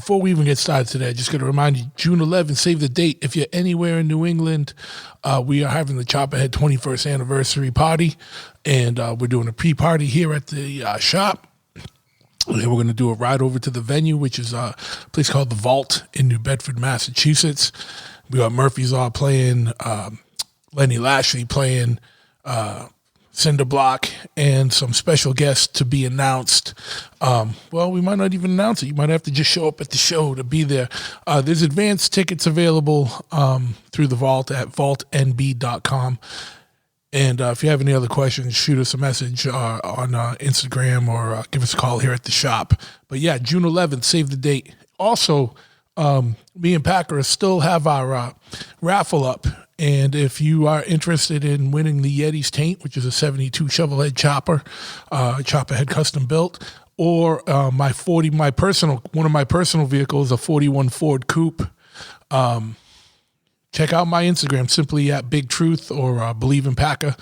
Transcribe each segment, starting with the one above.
before we even get started today, I just got to remind you, June 11th, save the date. If you're anywhere in New England, we are having the Chopperhead 21st anniversary party, and we're doing a pre-party here at the shop. And then we're going to do a ride over to the venue, which is a place called The Vault in New Bedford, Massachusetts. We got Murphy's Law playing, Lenny Lashley playing, Cinder Block, and some special guests to be announced. Well, we might not even announce it. You might have to just show up at the show to be there. There's advanced tickets available through the Vault at vaultnb.com. And if you have any other questions, shoot us a message on Instagram or give us a call here at the shop. But yeah, June 11th, save the date. Also, me and Packer still have our raffle up. And if you are interested in winning the Yeti's Taint, which is a 72 shovelhead chopper, Chopperhead custom built, or one of my personal vehicles, a 41 Ford Coupe, check out my Instagram, simply at Big Truth or Believe in Packer.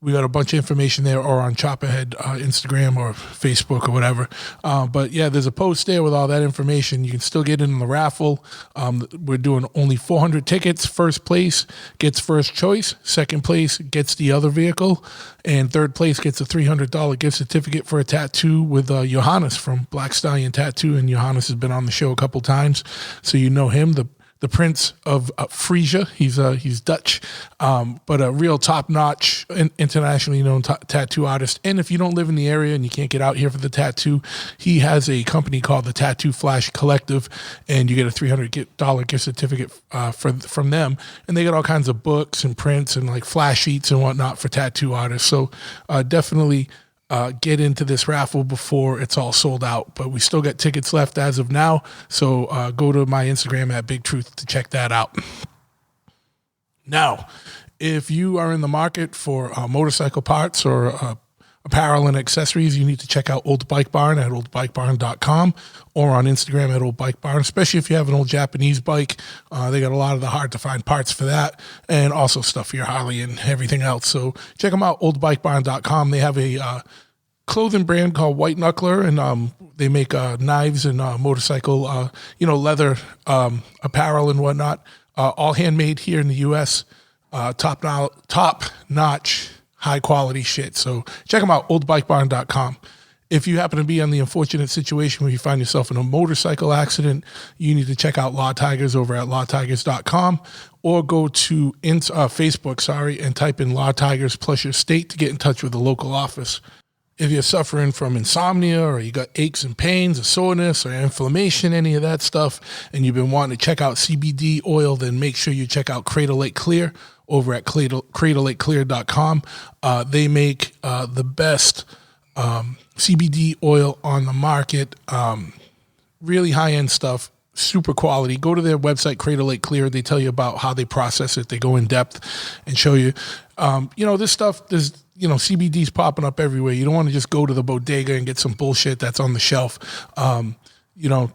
We got a bunch of information there, or on Chopperhead Instagram or Facebook or whatever. But yeah, there's a post there with all that information. You can still get in the raffle. We're doing only 400 tickets. First place gets first choice. Second place gets the other vehicle. And third place gets a $300 gift certificate for a tattoo with Johannes from Black Stallion Tattoo. And Johannes has been on the show a couple times, so you know him, the Prince of Frisia. He's Dutch, but a real top-notch, internationally known tattoo artist. And if you don't live in the area and you can't get out here for the tattoo, he has a company called the Tattoo Flash Collective, and you get a $300 gift certificate from them. And they got all kinds of books and prints and like flash sheets and whatnot for tattoo artists. So definitely get into this raffle before it's all sold out. But we still got tickets left as of now, so go to my Instagram at Big Truth to check that out. Now, if you are in the market for motorcycle parts or apparel and accessories, you need to check out Old Bike Barn at oldbikebarn.com or on Instagram at Old Bike Barn, especially if you have an old Japanese bike. They got a lot of the hard-to-find parts for that, and also stuff for your Harley and everything else. So check them out, oldbikebarn.com. They have a clothing brand called White Knuckler, and they make knives and motorcycle, leather apparel and whatnot, all handmade here in the U.S., top-notch, high-quality shit. So check them out, oldbikebarn.com. If you happen to be in the unfortunate situation where you find yourself in a motorcycle accident, you need to check out Law Tigers over at lawtigers.com, or go to Facebook, and type in Law Tigers plus your state to get in touch with the local office. If you're suffering from insomnia, or you got aches and pains or soreness or inflammation, any of that stuff, and you've been wanting to check out CBD oil, then make sure you check out Cradle Lake Clear over at cradlelakeclear.com. They make the best CBD oil on the market, really high-end stuff, super quality. Go to their website, Cradle Lake Clear. They tell you about how they process it. They go in depth and show you. This stuff, there's CBD's popping up everywhere. You don't want to just go to the bodega and get some bullshit that's on the shelf.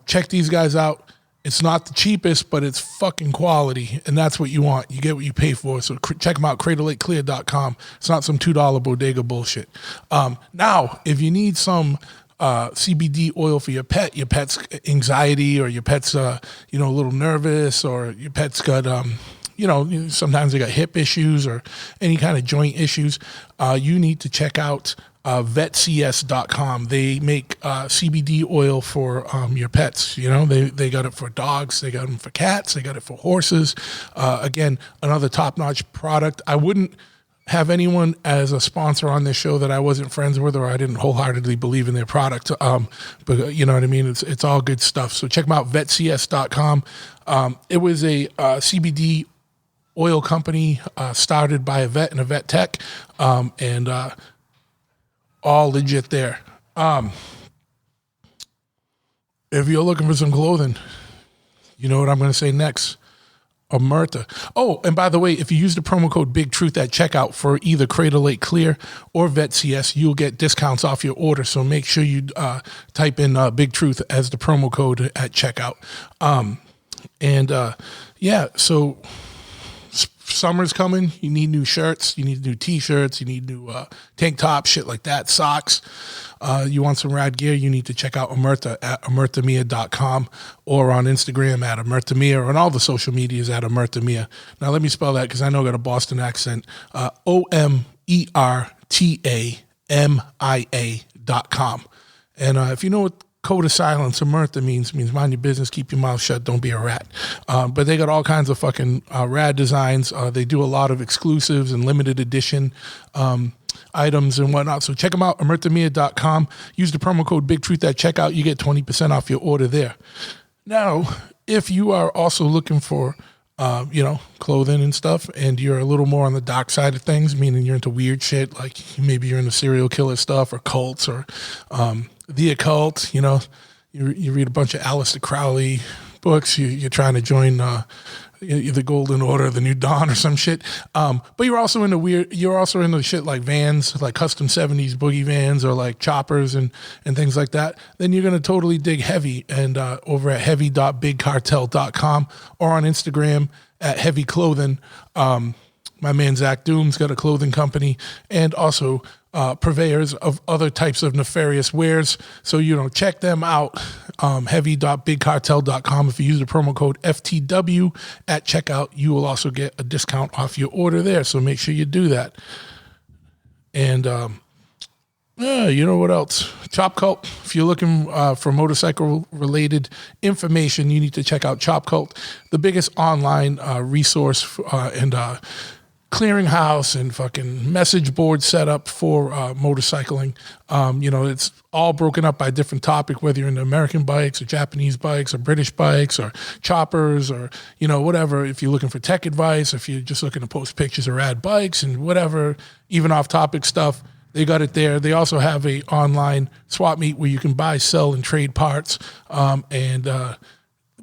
Check these guys out. It's not the cheapest, but it's fucking quality, and that's what you want. You get what you pay for. So check them out, cradlelakeclear.com. It's not some $2 bodega bullshit. Now, if you need some CBD oil for your pet's anxiety, or your pet's a little nervous, or your pet's got sometimes they got hip issues or any kind of joint issues, you need to check out vetcs.com. They make CBD oil for your pets. They got it for dogs, they got them for cats, they got it for horses. Again, another top-notch product. I wouldn't have anyone as a sponsor on this show that I wasn't friends with, or I didn't wholeheartedly believe in their product. But you know what I mean? It's all good stuff. So check them out, vetcs.com. It was a CBD oil company started by a vet and a vet tech, and all legit there. If you're looking for some clothing, you know what I'm going to say next. Omerta. Oh, and by the way, if you use the promo code Big Truth at checkout for either Cradle Lake Clear or VetCS, you'll get discounts off your order. So make sure you type in Big Truth as the promo code at checkout. So summer's coming. You need new shirts. You need new T-shirts. You need new tank tops, shit like that, socks. You want some rad gear, you need to check out Omerta at omertamia.com or on Instagram at Omertamia or on all the social medias at Omertamia. Now, let me spell that because I know I got a Boston accent. OMERTAMIA.com. And if you know what Code of Silence, Omerta means mind your business, keep your mouth shut, don't be a rat. But they got all kinds of fucking rad designs. They do a lot of exclusives and limited edition items and whatnot. So check them out, omertamia.com. Use the promo code BigTruth at checkout. You get 20% off your order there. Now, if you are also looking for clothing and stuff, and you're a little more on the dark side of things, meaning you're into weird shit, like maybe you're into serial killer stuff or cults or the occult, you read a bunch of Aleister Crowley books, you're trying to join the Golden Order, the New Dawn, or some shit. But you're also into shit like vans, like custom 70s boogie vans, or like choppers and things like that. Then you're going to totally dig Heavy, and over at heavy.bigcartel.com or on Instagram at Heavy Clothing. My man Zach Doom's got a clothing company, and also purveyors of other types of nefarious wares. So, check them out, heavy.bigcartel.com. If you use the promo code FTW at checkout, you will also get a discount off your order there. So make sure you do that. And, you know what else? Chop Cult. If you're looking for motorcycle-related information, you need to check out Chop Cult, the biggest online resource and clearinghouse and fucking message board setup for motorcycling. It's all broken up by different topic, whether you're into American bikes or Japanese bikes or British bikes or choppers or, whatever. If you're looking for tech advice, if you're just looking to post pictures of rad bikes and whatever, even off-topic stuff, they got it there. They also have a online swap meet where you can buy, sell, and trade parts.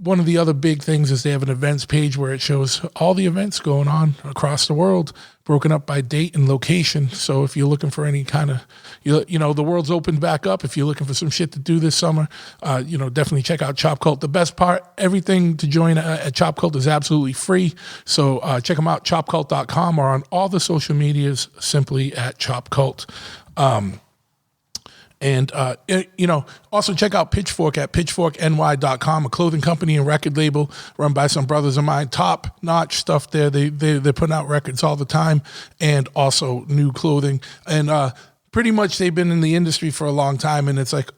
One of the other big things is they have an events page where it shows all the events going on across the world, broken up by date and location. So if you're looking for any kind of, the world's opened back up. If you're looking for some shit to do this summer, definitely check out Chop Cult. The best part, everything to join at Chop Cult is absolutely free. So check them out, chopcult.com, or on all the social medias, simply at Chop Cult. Also check out Pitchfork at pitchforkny.com, a clothing company and record label run by some brothers of mine. Top-notch stuff there. They're putting out records all the time, and also new clothing. And pretty much they've been in the industry for a long time, and it's like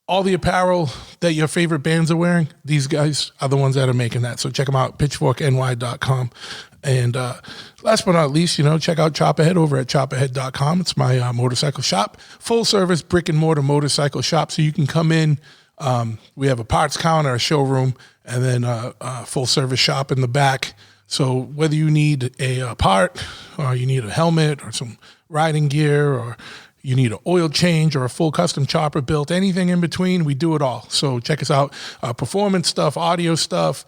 all the apparel that your favorite bands are wearing, these guys are the ones that are making that. So check them out, pitchforkny.com. And last but not least, check out Chop Ahead over at chopahead.com. It's my motorcycle shop, full service brick and mortar motorcycle shop. So you can come in. We have a parts counter, a showroom, and then a full service shop in the back. So whether you need a part, or you need a helmet or some riding gear, or you need an oil change or a full custom chopper built, anything in between, we do it all. So check us out. Performance stuff, audio stuff,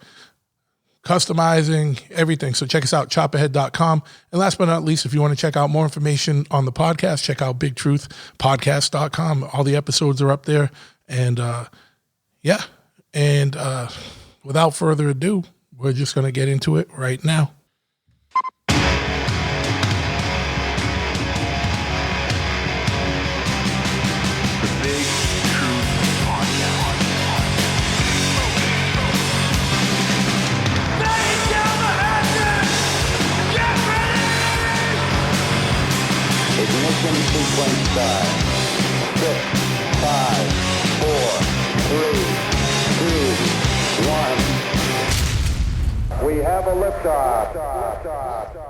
customizing, everything. So check us out, chopahead.com. And last but not least, if you want to check out more information on the podcast, check out bigtruthpodcast.com. All the episodes are up there. And without further ado, we're just going to get into it right now. Ignition sequence start. 6, 5, 4, 3, 2, 1. We have a liftoff.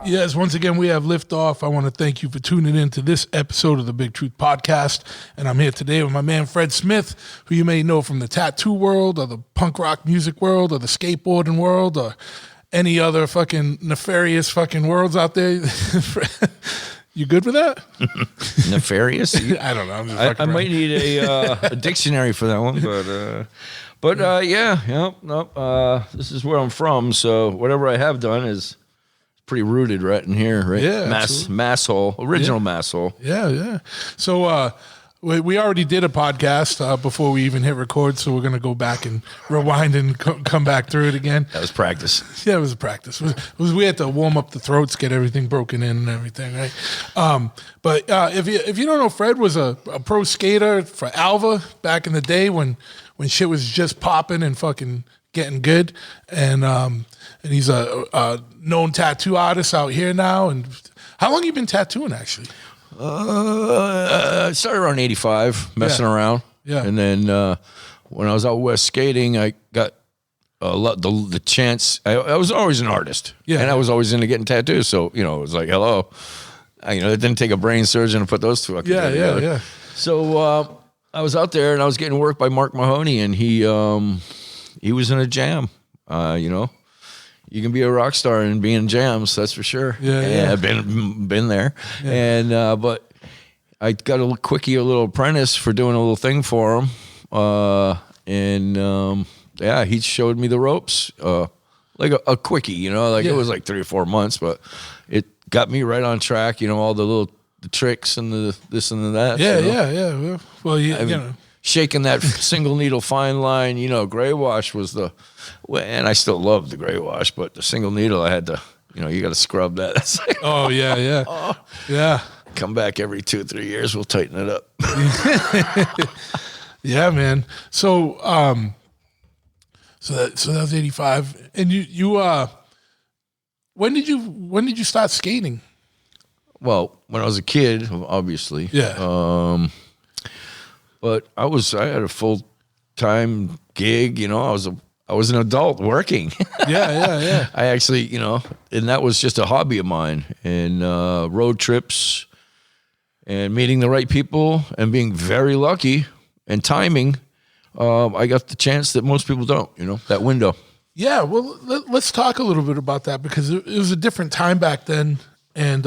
Yes, once again, we have liftoff. I want to thank you for tuning in to this episode of the Big Truth Podcast. And I'm here today with my man, Fred Smith, who you may know from the tattoo world or the punk rock music world or the skateboarding world or any other fucking nefarious fucking worlds out there. You good with that? Nefarious? I don't know. I'm just I might need a dictionary for that one, but this is where I'm from, so whatever I have done is pretty rooted right in here, right? Yeah, Masshole, original Masshole. Yeah. So We already did a podcast before we even hit record, so we're going to go back and rewind and come back through it again. That was practice. Yeah, it was a practice. We had to warm up the throats, get everything broken in and everything, right? But if you don't know, Fred was a pro skater for Alva back in the day when shit was just popping and fucking getting good. And he's a known tattoo artist out here now. And how long you been tattooing, actually? I started around 85, messing around. Yeah. And then when I was out west skating, I got the chance. I was always an artist. Yeah. And I was always into getting tattoos. So, it was like, hello. It didn't take a brain surgeon to put those two together. Yeah. So I was out there and I was getting work by Mark Mahoney, and he was in a jam. You can be a rock star and be in jams, that's for sure. Yeah. I've been there. Yeah. And but I got a little apprentice for doing a little thing for him. He showed me the ropes. Like a quickie, it was like 3 or 4 months, but it got me right on track, all the tricks and the this and the that. Yeah. Well, shaking that single needle fine line, gray wash was and I still love the gray wash, but the single needle I had to, you got to scrub that. That's like, yeah. Come back every 2 or 3 years, we'll tighten it up. Yeah, man. So that was 85, and you when did you start skating? Well, when I was a kid, obviously. Yeah. But I had a full-time gig, I was an adult working. Yeah. I actually, and that was just a hobby of mine. And road trips and meeting the right people and being very lucky and timing, I got the chance that most people don't, that window. Yeah, well, let's talk a little bit about that, because it was a different time back then. And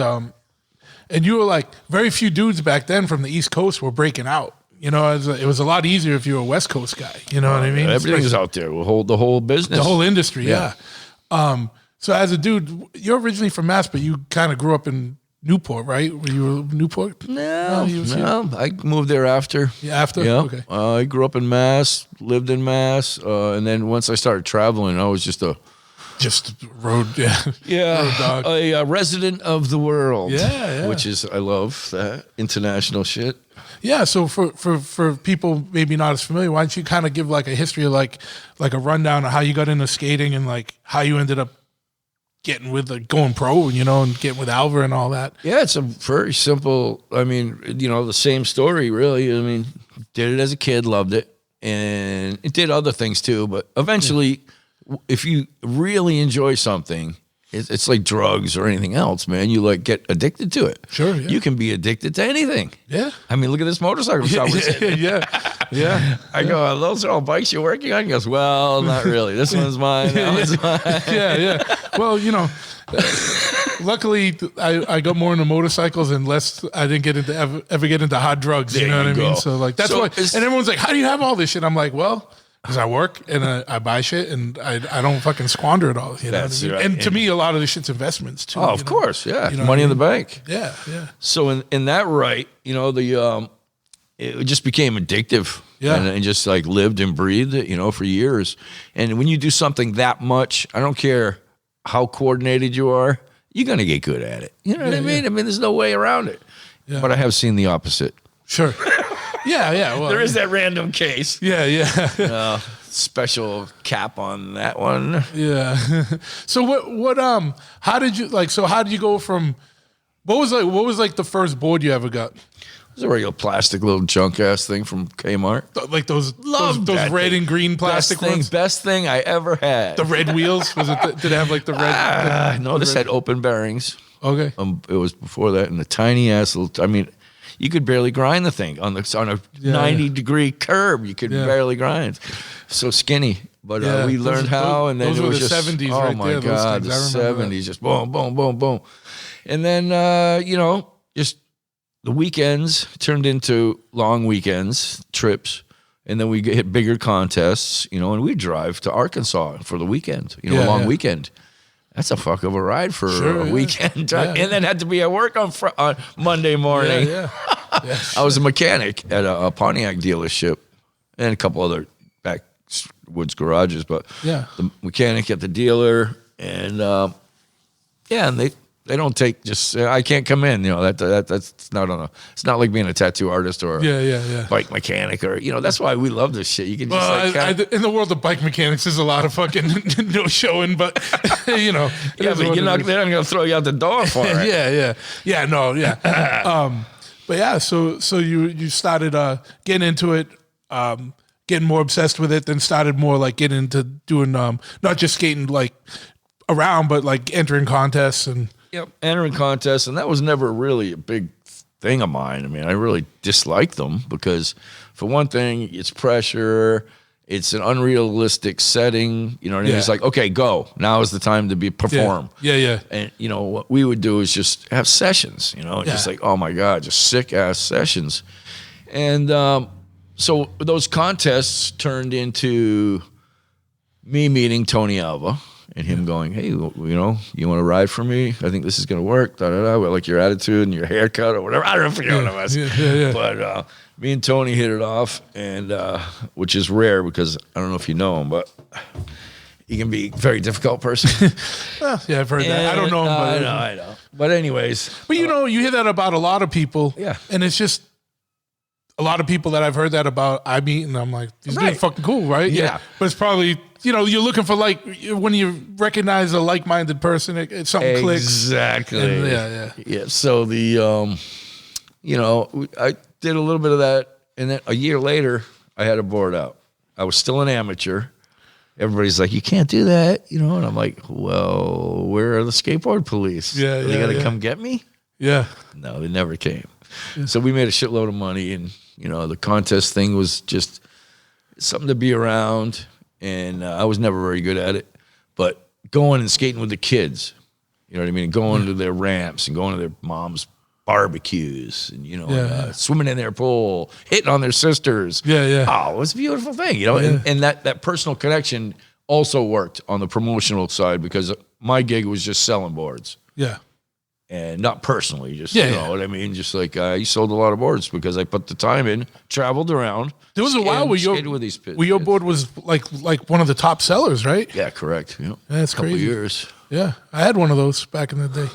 you were like, very few dudes back then from the East Coast were breaking out. It was a lot easier if you were a West Coast guy. You know what I mean? Everything was out there. We'll hold the whole business. The whole industry, yeah. So as a dude, you're originally from Mass, but you kind of grew up in Newport, right? Were you Newport? No. I moved there after. Yeah, after? Yeah. Okay. I grew up in Mass, lived in Mass, and then once I started traveling, I was just a road, road dog. A resident of the world. Yeah. Which is, I love that international shit. Yeah, so for people maybe not as familiar, why don't you kind of give like a history of like a rundown of how you got into skating and like how you ended up getting with going pro, and getting with Alva and all that. Yeah, it's a very simple, the same story really. Did it as a kid, loved it, and it did other things too, but eventually if you really enjoy something, it's like drugs or anything else, man. You get addicted to it. Sure, yeah. You can be addicted to anything. Yeah. Look at this motorcycle shop. Yeah. I go, those are all bikes you're working on? He goes, well, not really. This one's mine. That one's mine. Yeah. Well, luckily I got more into motorcycles and less. I didn't get into ever get into hard drugs. There you know what I go. mean? So that's why. And everyone's like, "How do you have all this shit?" I'm like, "Well, because I work and I buy shit and I don't fucking squander it all." That's what I mean? right. And to me, a lot of this shit's investments too. Oh, of course, yeah. Money in the bank. Yeah. So in that right, it just became addictive. Yeah. And just lived and breathed it, for years. And when you do something that much, I don't care how coordinated you are, you're going to get good at it. You know what I mean? Yeah. There's no way around it. Yeah. But I have seen the opposite. Yeah. Well, there is that random case. Yeah. Special cap on that one. Yeah. So how did you go from, what was the first board you ever got? It was a regular plastic little junk ass thing from Kmart. Like those red and green plastic ones? Best thing I ever had. The red wheels? Did it have the red? No, this had open bearings. Okay. It was before that, and the tiny ass little, you could barely grind the thing on a 90-degree curb. You could barely grind. So skinny. But we learned how, and then those it were was the just 70s, oh right my there. God, the 70s, just boom, boom, boom, boom. And then, just the weekends turned into long weekends, trips, and then we hit bigger contests, and we drive to Arkansas for the weekend, a long weekend. That's a fuck of a ride for a weekend. And then had to be at work on Monday morning. Yeah. I was a mechanic at a Pontiac dealership and a couple other backwoods garages, but Yeah. the mechanic at the dealer, and and they don't take just I can't come in. That's not on a. It's not like being a tattoo artist or Yeah. bike mechanic or that's why we love this shit. You can just Well, in the world of bike mechanics, there's a lot of fucking no showing, but it but is what they're it not is. going to throw you out the door for it. But yeah, so you started getting into it, getting more obsessed with it, then started more like getting into doing not just skating like around, but like entering contests and Entering contests, and that was never really a big thing of mine. I mean, I really disliked them because, for one thing, it's pressure. It's an unrealistic setting. You know what I mean? Yeah. It's like, okay, go. Now is the time to perform. Yeah. And, what we would do is just have sessions, just like, oh my God, just sick ass sessions. And so those contests turned into me meeting Tony Alva and him going, hey, you want to ride for me? I think this is going to work. I like your attitude and your haircut or whatever. I don't know if you know what it was. Yeah. But me and Tony hit it off, and which is rare because I don't know if you know him, but he can be a very difficult person. Yeah, I've heard that. I don't know him, but I know. But anyways. But you hear that about a lot of people. Yeah. And it's just a lot of people that I've heard that about I meet, and I'm like, he's doing Right. fucking cool, right? Yeah. But it's probably, you're looking for when you recognize a like-minded person, something clicks. Exactly. And Yeah. So I did a little bit of that, and then a year later, I had a board out. I was still an amateur. Everybody's like, you can't do that, and I'm like, well, where are the skateboard police? Yeah, Are they yeah, gonna yeah. come get me? Yeah. No, they never came. So we made a shitload of money, and the contest thing was just something to be around, and I was never very good at it. But going and skating with the kids, you know what I mean? Going to their ramps and going to their mom's barbecues, and swimming in their pool, hitting on their sisters. Yeah. Oh, it was a beautiful thing, Yeah. and that personal connection also worked on the promotional side because my gig was just selling boards. Yeah. And not personally, just Yeah, you yeah. know what I mean. Just like I sold a lot of boards because I put the time in, traveled around. There was a while where skated with these your board was like one of the top sellers, right? Yeah, correct. Yeah, That's couple crazy. years. Yeah, I had one of those back in the day.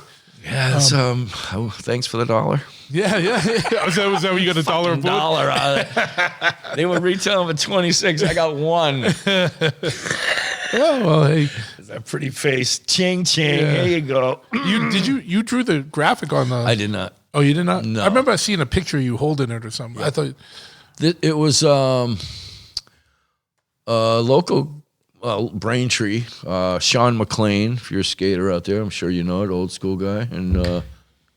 Yeah, that's, thanks for the $1. Yeah. Was that where you got a dollar a board? $1 out of it. They were retailing for 26. I got one. Oh well, hey, That pretty face, ching ching. Yeah. There you go. you drew the graphic on the? I did not. Oh, you did not? No. I remember seeing a picture of you holding it or something. I thought. It was local Braintree. Sean McLean, if you're a skater out there, I'm sure you know it, old school guy, and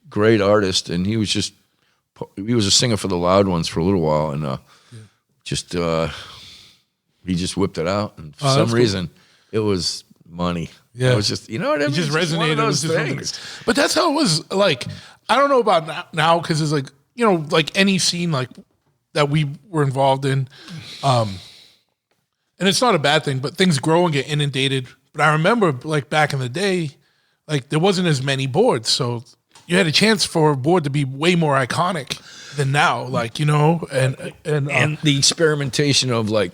great artist. And he was a singer for the Loud Ones for a little while, and he just whipped it out. And for some reason, it was money. Yeah. It was just, you know what I mean? It just It's one resonated. of It was those just something- things. But that's how it was. Like, I don't know about now because it's like, like any scene like that we were involved in. And it's not a bad thing, but things grow and get inundated. But I remember like back in the day, like there wasn't as many boards. So you had a chance for a board to be way more iconic than now. Like, and The experimentation of like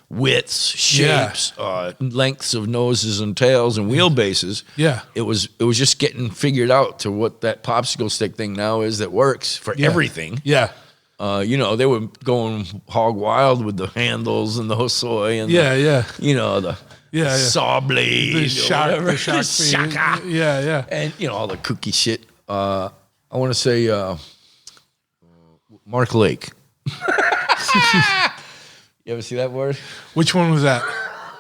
widths, shapes, lengths of noses and tails and wheelbases. Yeah. It was just getting figured out to what that popsicle stick thing now is that works for everything. yeah. They were going hog wild with the handles and the hosoi and the saw blade, The or shark, whatever. the shark fin. Shaka. Yeah. And all the cookie shit. I want to say Mark Lake. You ever see that word? Which one was that?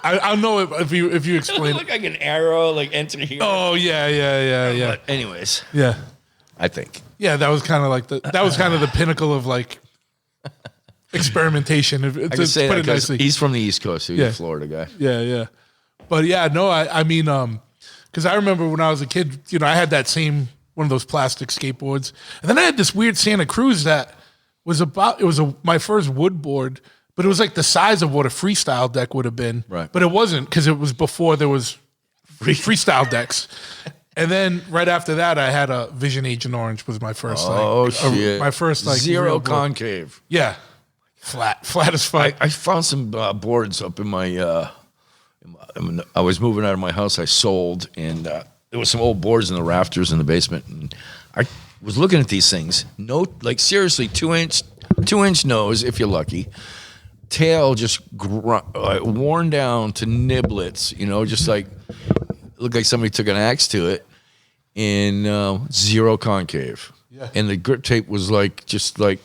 I'll know it if you It explain. looked like an arrow, like enter here. Oh yeah. But anyways, Yeah. I think. Yeah, that was kind of like the pinnacle of like experimentation. I can say that put it because nicely. he's from the East Coast. He's Yeah. a Florida guy. Yeah. But yeah, no, I mean, because I remember when I was a kid, I had that same one of those plastic skateboards, and then I had this weird Santa Cruz that was my first wood board, but it was like the size of what a freestyle deck would have been. Right. But it wasn't because it was before there was freestyle decks. And then right after that, I had a Vision Agent Orange was my first. Shit! My first like zero real board. concave. Yeah, flat as fuck. I found some boards up in my. I was moving out of my house. I sold, and there was some old boards in the rafters in the basement. And I was looking at these things. No, like seriously, 2-inch nose if you're lucky. Tail just worn down to niblets. You know, just like looked like somebody took an axe to it. And zero concave. Yeah. And the grip tape was like just like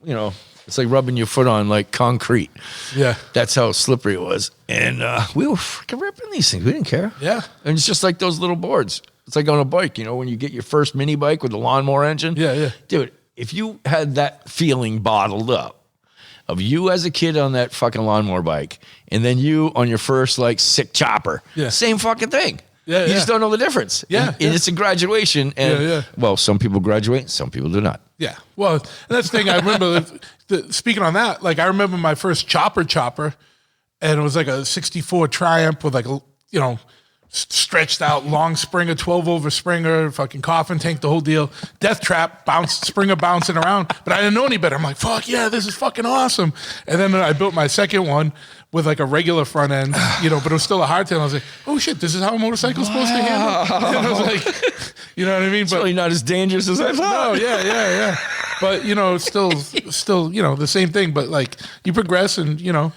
it's like rubbing your foot on like concrete. Yeah. That's how slippery it was. And we were freaking ripping these things. We didn't care. Yeah. And it's just like those little boards. It's like on a bike, when you get your first mini bike with the lawnmower engine. Yeah, yeah. Dude, if you had that feeling bottled up of you as a kid on that fucking lawnmower bike and then you on your first like sick chopper, same fucking thing. Yeah, you just don't know the difference. Yeah, and it's a graduation. And well, some people graduate, some people do not. Yeah. Well, and that's the thing. I remember, speaking on that, like I remember my first chopper, and it was like a 64 Triumph with like a, stretched out long Springer, 12 over Springer, fucking coffin tank, the whole deal. Death trap, Springer bouncing around. But I didn't know any better. I'm like, fuck yeah, this is fucking awesome. And then I built my second one with like a regular front end, but it was still a hardtail. I was like, oh shit, this is how a motorcycle's supposed to handle. And I was like, you know what I mean? It's really not as dangerous as I thought. No, yeah. But it's still, the same thing. But like you progress and,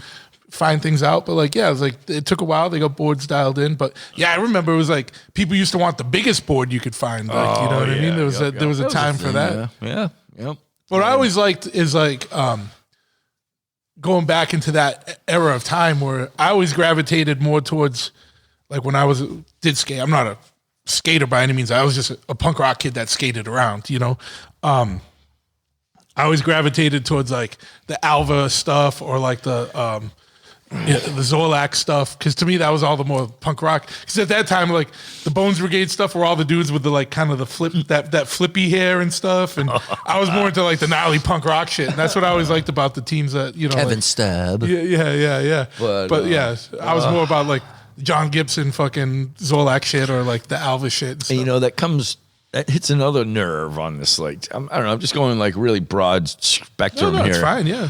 find things out. But like, yeah, it was like, it took a while. They got boards dialed in. But yeah, I remember it was like people used to want the biggest board you could find. Like, you know what I mean? There was a time for that. Yeah. What I always liked is like, going back into that era of time where I always gravitated more towards like when I did skate. I'm not a skater by any means. I was just a punk rock kid that skated around, I always gravitated towards like the Alva stuff or like the Zolak stuff, because to me that was all the more punk rock. Because at that time, like the Bones Brigade stuff were all the dudes with the like kind of the flip that flippy hair and stuff, and I was more into like the gnarly punk rock shit. And that's what I always liked about the teams that Kevin like, Stubb. Yeah. But yeah, I was more about like John Gibson fucking Zolak shit or like the Alva shit. And that hits another nerve on this. Like I don't know. I'm just going like really broad spectrum here. It's fine. Yeah.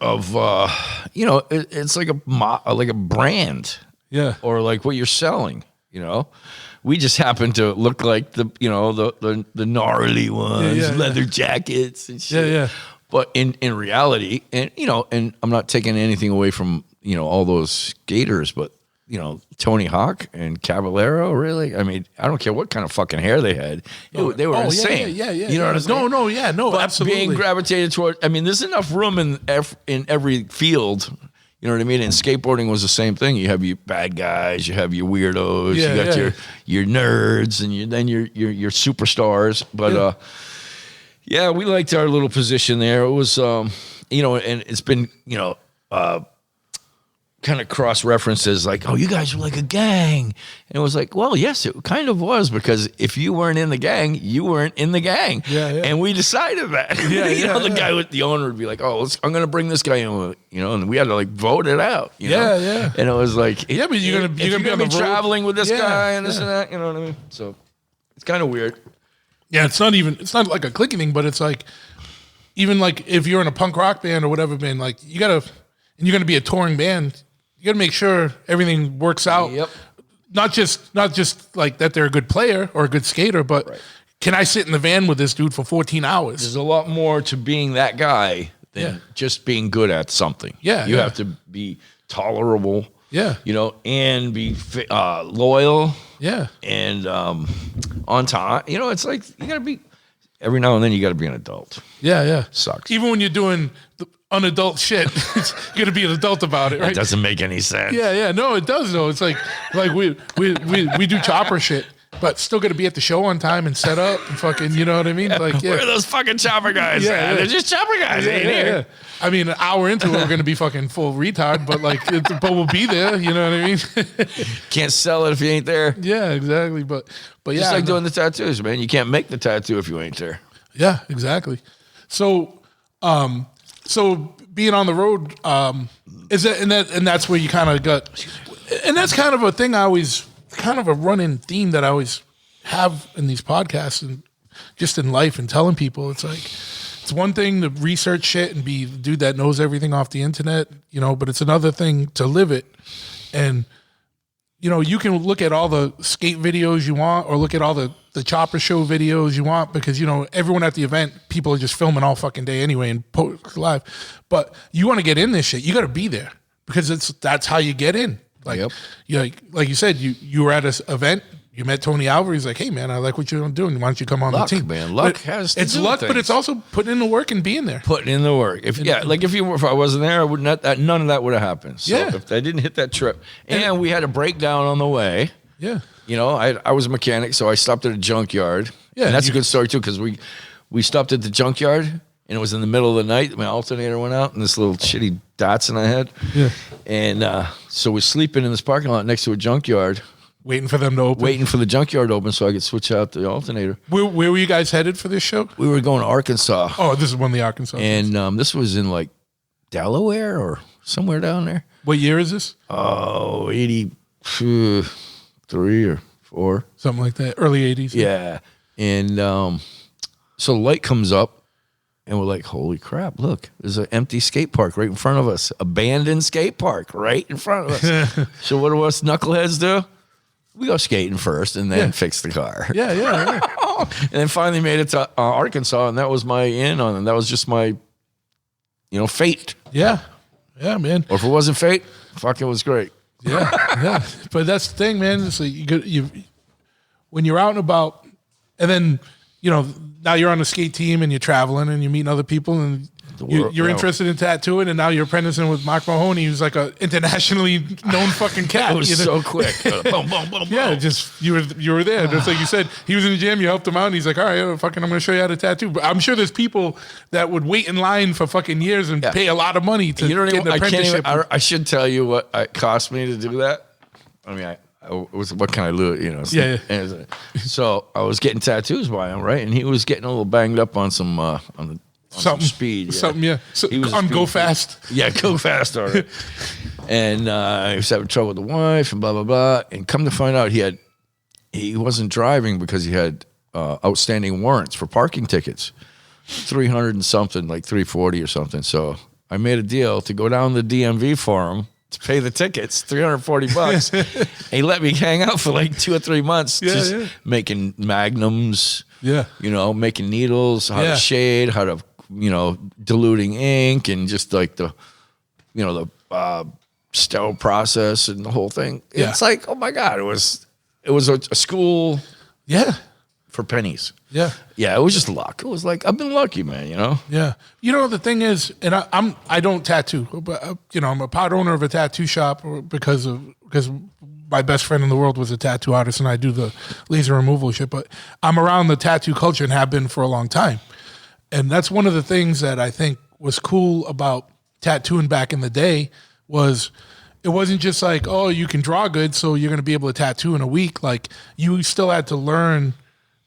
It's like a brand. Yeah. Or like what you're selling. We just happen to look like the gnarly ones, leather jackets and shit. Yeah. But in reality, and I'm not taking anything away from all those skaters, but Tony Hawk and Caballero, really? I mean, I don't care what kind of fucking hair they had. They were insane. Yeah. You know what I'm saying? No, but absolutely. Being gravitated toward, I mean, there's enough room in every field. You know what I mean? And skateboarding was the same thing. You have your bad guys, you have your weirdos, you got your nerds, and then your superstars. But we liked our little position there. It was, and it's been, kind of cross references like, oh, you guys were like a gang. And it was like, well, yes, it kind of was, because if you weren't in the gang, you weren't in the gang. Yeah. And we decided that. The guy with the owner would be like, oh, I'm going to bring this guy in, and we had to like vote it out. Yeah. And it was like, yeah, but you're going to be on the road traveling with this guy and this and that, you know what I mean? So it's kind of weird. Yeah, it's not like a clicking thing, but it's like, even like if you're in a punk rock band or whatever band, like and you're going to be a touring band, you got to make sure everything works out. Yep. Not just like that they're a good player or a good skater, but can I sit in the van with this dude for 14 hours? There's a lot more to being that guy than just being good at something. Yeah. You have to be tolerable. Yeah. And be loyal. Yeah. And on time. It's like you got to be, every now and then you got to be an adult. Yeah. Sucks. Even when you're doing the unadult shit, you got to be an adult about it, right? It doesn't make any sense. Yeah. No, it does though. It's like we do chopper shit, but still got to be at the show on time and set up and fucking, you know what I mean? Like, where are those fucking chopper guys? Yeah. They're just chopper guys. Here. I mean, an hour into it, we're going to be fucking full retard, but but we'll be there. You know what I mean? Can't sell it if you ain't there. Yeah, exactly. But yeah, just like doing the tattoos, man. You can't make the tattoo if you ain't there. Yeah, exactly. So being on the road, is that and that's where you kind of got, and that's kind of a thing I always kind of a running theme that I always have in these podcasts and just in life and telling people. It's like, it's one thing to research shit and be the dude that knows everything off the internet, you know, but it's another thing to live it. And, you know, you can look at all the skate videos you want or look at all the chopper show videos you want because, you know, everyone at the event, people are just filming all fucking day anyway and post live. But you want to get in this shit, you got to be there because that's how you get in. Like, like you said, you were at an event, you met Tony Alvarez. He's like, hey man, I like what you're doing. Why don't you come on the team? Man, luck has to it's do luck, things. but it's also putting in the work and being there. Putting in the work. If I wasn't there, I would not. None of that would have happened. So if I didn't hit that trip, and we had a breakdown on the way. Yeah, you know, I was a mechanic, so I stopped at a junkyard. Yeah, and that's a good story too because we stopped at the junkyard and it was in the middle of the night. My alternator went out and this little shitty Datsun I had. Yeah, and so we're sleeping in this parking lot next to a junkyard. Waiting for them to open. Waiting for the junkyard to open so I could switch out the alternator. Where were you guys headed for this show? We were going to Arkansas. Oh, this is one of the Arkansas. And this was in like Delaware or somewhere down there. What year is this? Oh, 83 or 4. Something like that. Early 80s. Yeah. And so the light comes up and we're like, holy crap, look, there's an empty skate park right in front of us. Abandoned skate park right in front of us. So what do us knuckleheads do? We go skating first and then fix the car. Yeah. And then finally made it to Arkansas, and that was my in on it. That was just my, fate. Yeah, man. Or if it wasn't fate, fuck, it was great. Yeah. But that's the thing, man. It's like you when you're out and about, and then now you're on a skate team and you're traveling and you're meeting other people and you're interested in tattooing, and now you're apprenticing with Mark Mahoney, who's like a internationally known fucking cat. It was so quick. Boom, boom, boom, yeah, boom. just you were there. Just like you said, he was in the gym, you helped him out, and he's like, all right, fucking, I'm going to show you how to tattoo. But I'm sure there's people that would wait in line for fucking years and pay a lot of money to get an apprenticeship. I should tell you what it cost me to do that. I mean, what can I lose? Yeah. So I was getting tattoos by him, right? And he was getting a little banged up on some some speed. Yeah. Something, yeah. So he was on Go Fast. Yeah, Go Fast. All right. And he was having trouble with the wife and blah, blah, blah. And come to find out he wasn't driving because he had outstanding warrants for parking tickets. 300 and something, like 340 or something. So I made a deal to go down to the DMV for him to pay the tickets, $340. And he let me hang out for like 2 or 3 months, making magnums, making needles, how to shade, how to, diluting ink and just like the sterile process and the whole thing. Yeah. It's like, oh my God, it was a school. Yeah. For pennies. Yeah. Yeah, it was just luck. It was like, I've been lucky, man, Yeah. The thing is, and I don't tattoo, but I'm a part owner of a tattoo shop because my best friend in the world was a tattoo artist and I do the laser removal shit, but I'm around the tattoo culture and have been for a long time. And that's one of the things that I think was cool about tattooing back in the day was it wasn't just like, oh, you can draw good, so you're going to be able to tattoo in a week. Like, you still had to learn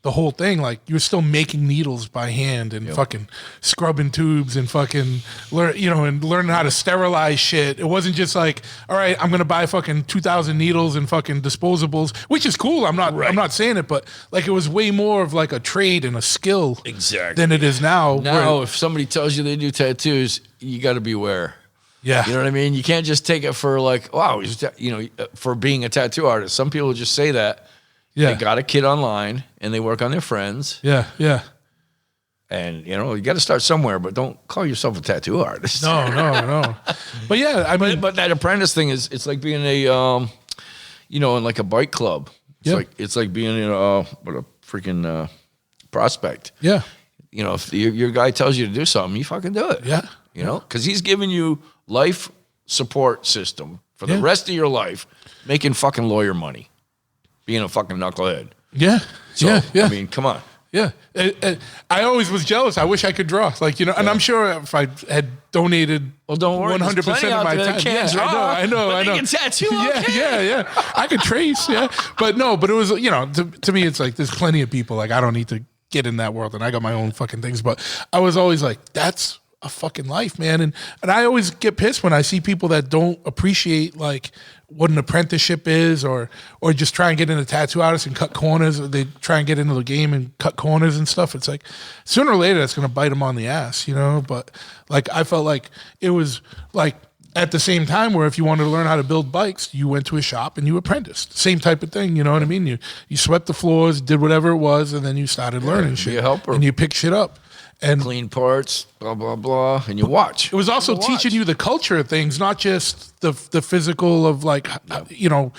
the whole thing. Like, you were still making needles by hand and fucking scrubbing tubes and fucking and learning how to sterilize shit. It wasn't just like, all right, I'm gonna buy fucking 2,000 needles and fucking disposables, which is cool. I'm not saying it, but like, it was way more of like a trade and a skill than it is now. Now, if somebody tells you they do tattoos, you got to beware. Yeah, you know what I mean. You can't just take it for like, wow, for being a tattoo artist. Some people just say that. Yeah. They got a kid online and they work on their friends. Yeah. And, you got to start somewhere, but don't call yourself a tattoo artist. No. But yeah, I mean. But that apprentice thing it's like being in like a bike club. It's like being in a freaking prospect. Yeah. If your guy tells you to do something, you fucking do it. Yeah. Because he's giving you life support system for the rest of your life, making fucking lawyer money. Being a fucking knucklehead. Yeah. So, yeah. I mean, come on. Yeah. I always was jealous. I wish I could draw. Like, and I'm sure if I had donated 100% of my time. Can't draw, I know. They can tattoo. Yeah. I could trace, But it was, to me, it's like, there's plenty of people. Like, I don't need to get in that world and I got my own fucking things. But I was always like, that's a fucking life, man. And I always get pissed when I see people that don't appreciate like what an apprenticeship is, or just try and get into tattoo artists and cut corners. Or they try and get into the game and cut corners and stuff. It's like sooner or later that's gonna bite them on the ass, you know. But like I felt like it was like at the same time where if you wanted to learn how to build bikes, you went to a shop and you apprenticed. Same type of thing, you know what I mean? You swept the floors, did whatever it was, and then you started learning shit. Be a helper. And you pick shit up. And clean parts, blah, blah, blah, and you watch. It was also teaching you the culture of things, not just the physical of like, you know,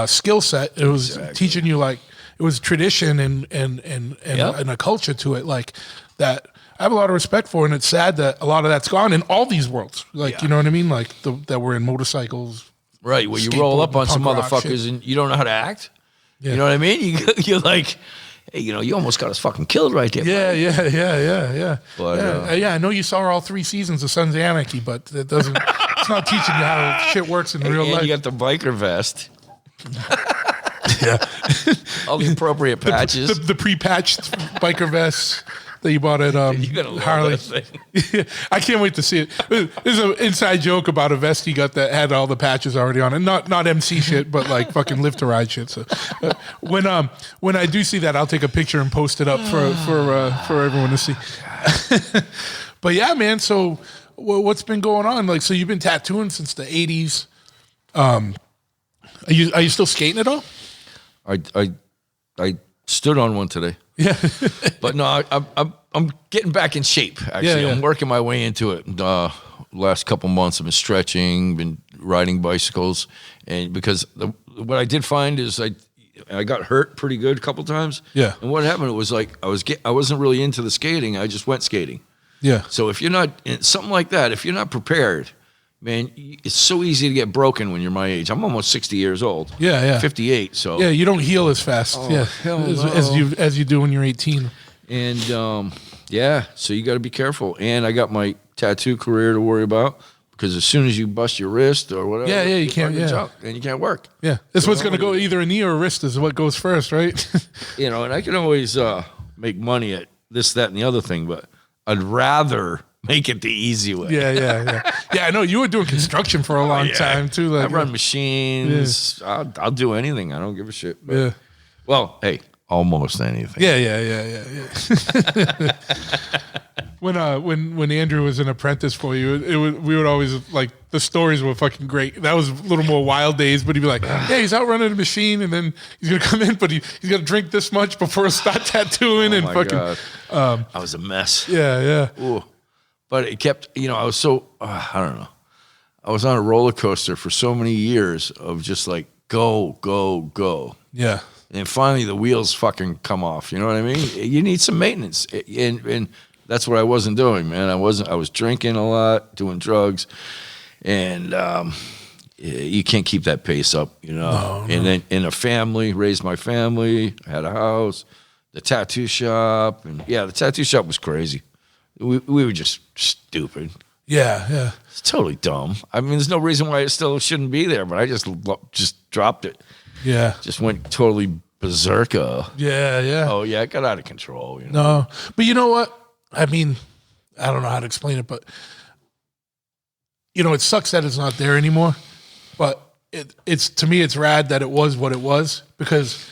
skill set. It was teaching you like, it was tradition and a culture to it like that. I have a lot of respect for, and it's sad that a lot of that's gone in all these worlds. Like, you know what I mean? Like that we're in motorcycles. Right, where you roll up on some motherfuckers shit. and you don't know how to act. Yeah. You know what I mean? You're like, hey, you know, you almost got us fucking killed right there. Yeah. But, yeah, I know you saw all 3 seasons of Sons of Anarchy, but it doesn't. It's not teaching you how shit works in real life. You got the biker vest. Yeah, all the appropriate patches. The pre-patched biker vests that you bought at Harley. I can't wait to see it. There's an inside joke about a vest he got that had all the patches already on it. Not MC shit, but like fucking live to ride shit. So when I do see that, I'll take a picture and post it up for everyone to see. But yeah, man. So what's been going on? Like, so you've been tattooing since the '80s. Are you still skating at all? I stood on one today. Yeah, but no, I'm getting back in shape. Actually, Yeah. I'm working my way into it. Last couple months, I've been stretching, been riding bicycles, and because what I did find is I got hurt pretty good a couple times. Yeah, and what happened was like I wasn't really into the skating. I just went skating. Yeah. So if you're not something like that, if you're not prepared, man, it's so easy to get broken when you're my age. I'm almost 60 years old. Yeah. 58. So yeah, you don't heal as fast. Hell as you do when you're 18. And so you got to be careful. And I got my tattoo career to worry about because as soon as you bust your wrist or whatever, you can't. Yeah, and you can't work. Yeah, this one's gonna go either a knee or a wrist is what goes first, right? You know, and I can always make money at this, that, and the other thing, but I'd rather make it the easy way. Yeah. I know you were doing construction for a long time too. Like, I run machines. Yeah. I'll do anything. I don't give a shit. But, yeah. Well, hey, almost anything. Yeah. When Andrew was an apprentice for you, we would always like the stories were fucking great. That was a little more wild days, but he'd be like, yeah, he's out running a machine, and then he's gonna come in, but he's gonna drink this much before he start tattooing and fucking. God. I was a mess. Yeah. Ooh. But it kept, you know, I was so, I don't know. I was on a roller coaster for so many years of just like, go. Yeah. And finally the wheels fucking come off. You know what I mean? You need some maintenance. And that's what I wasn't doing, man. I was drinking a lot, doing drugs. And you can't keep that pace up, you know? No. And then in a family, raised my family, had a house, the tattoo shop. And the tattoo shop was crazy. We were just stupid. Yeah. It's totally dumb. I mean, there's no reason why it still shouldn't be there, but I just dropped it. Yeah. Just went totally berserker. Yeah. Oh, yeah, it got out of control. You know? No. But you know what? I mean, I don't know how to explain it, but, you know, it sucks that it's not there anymore. But it's to me, it's rad that it was what it was because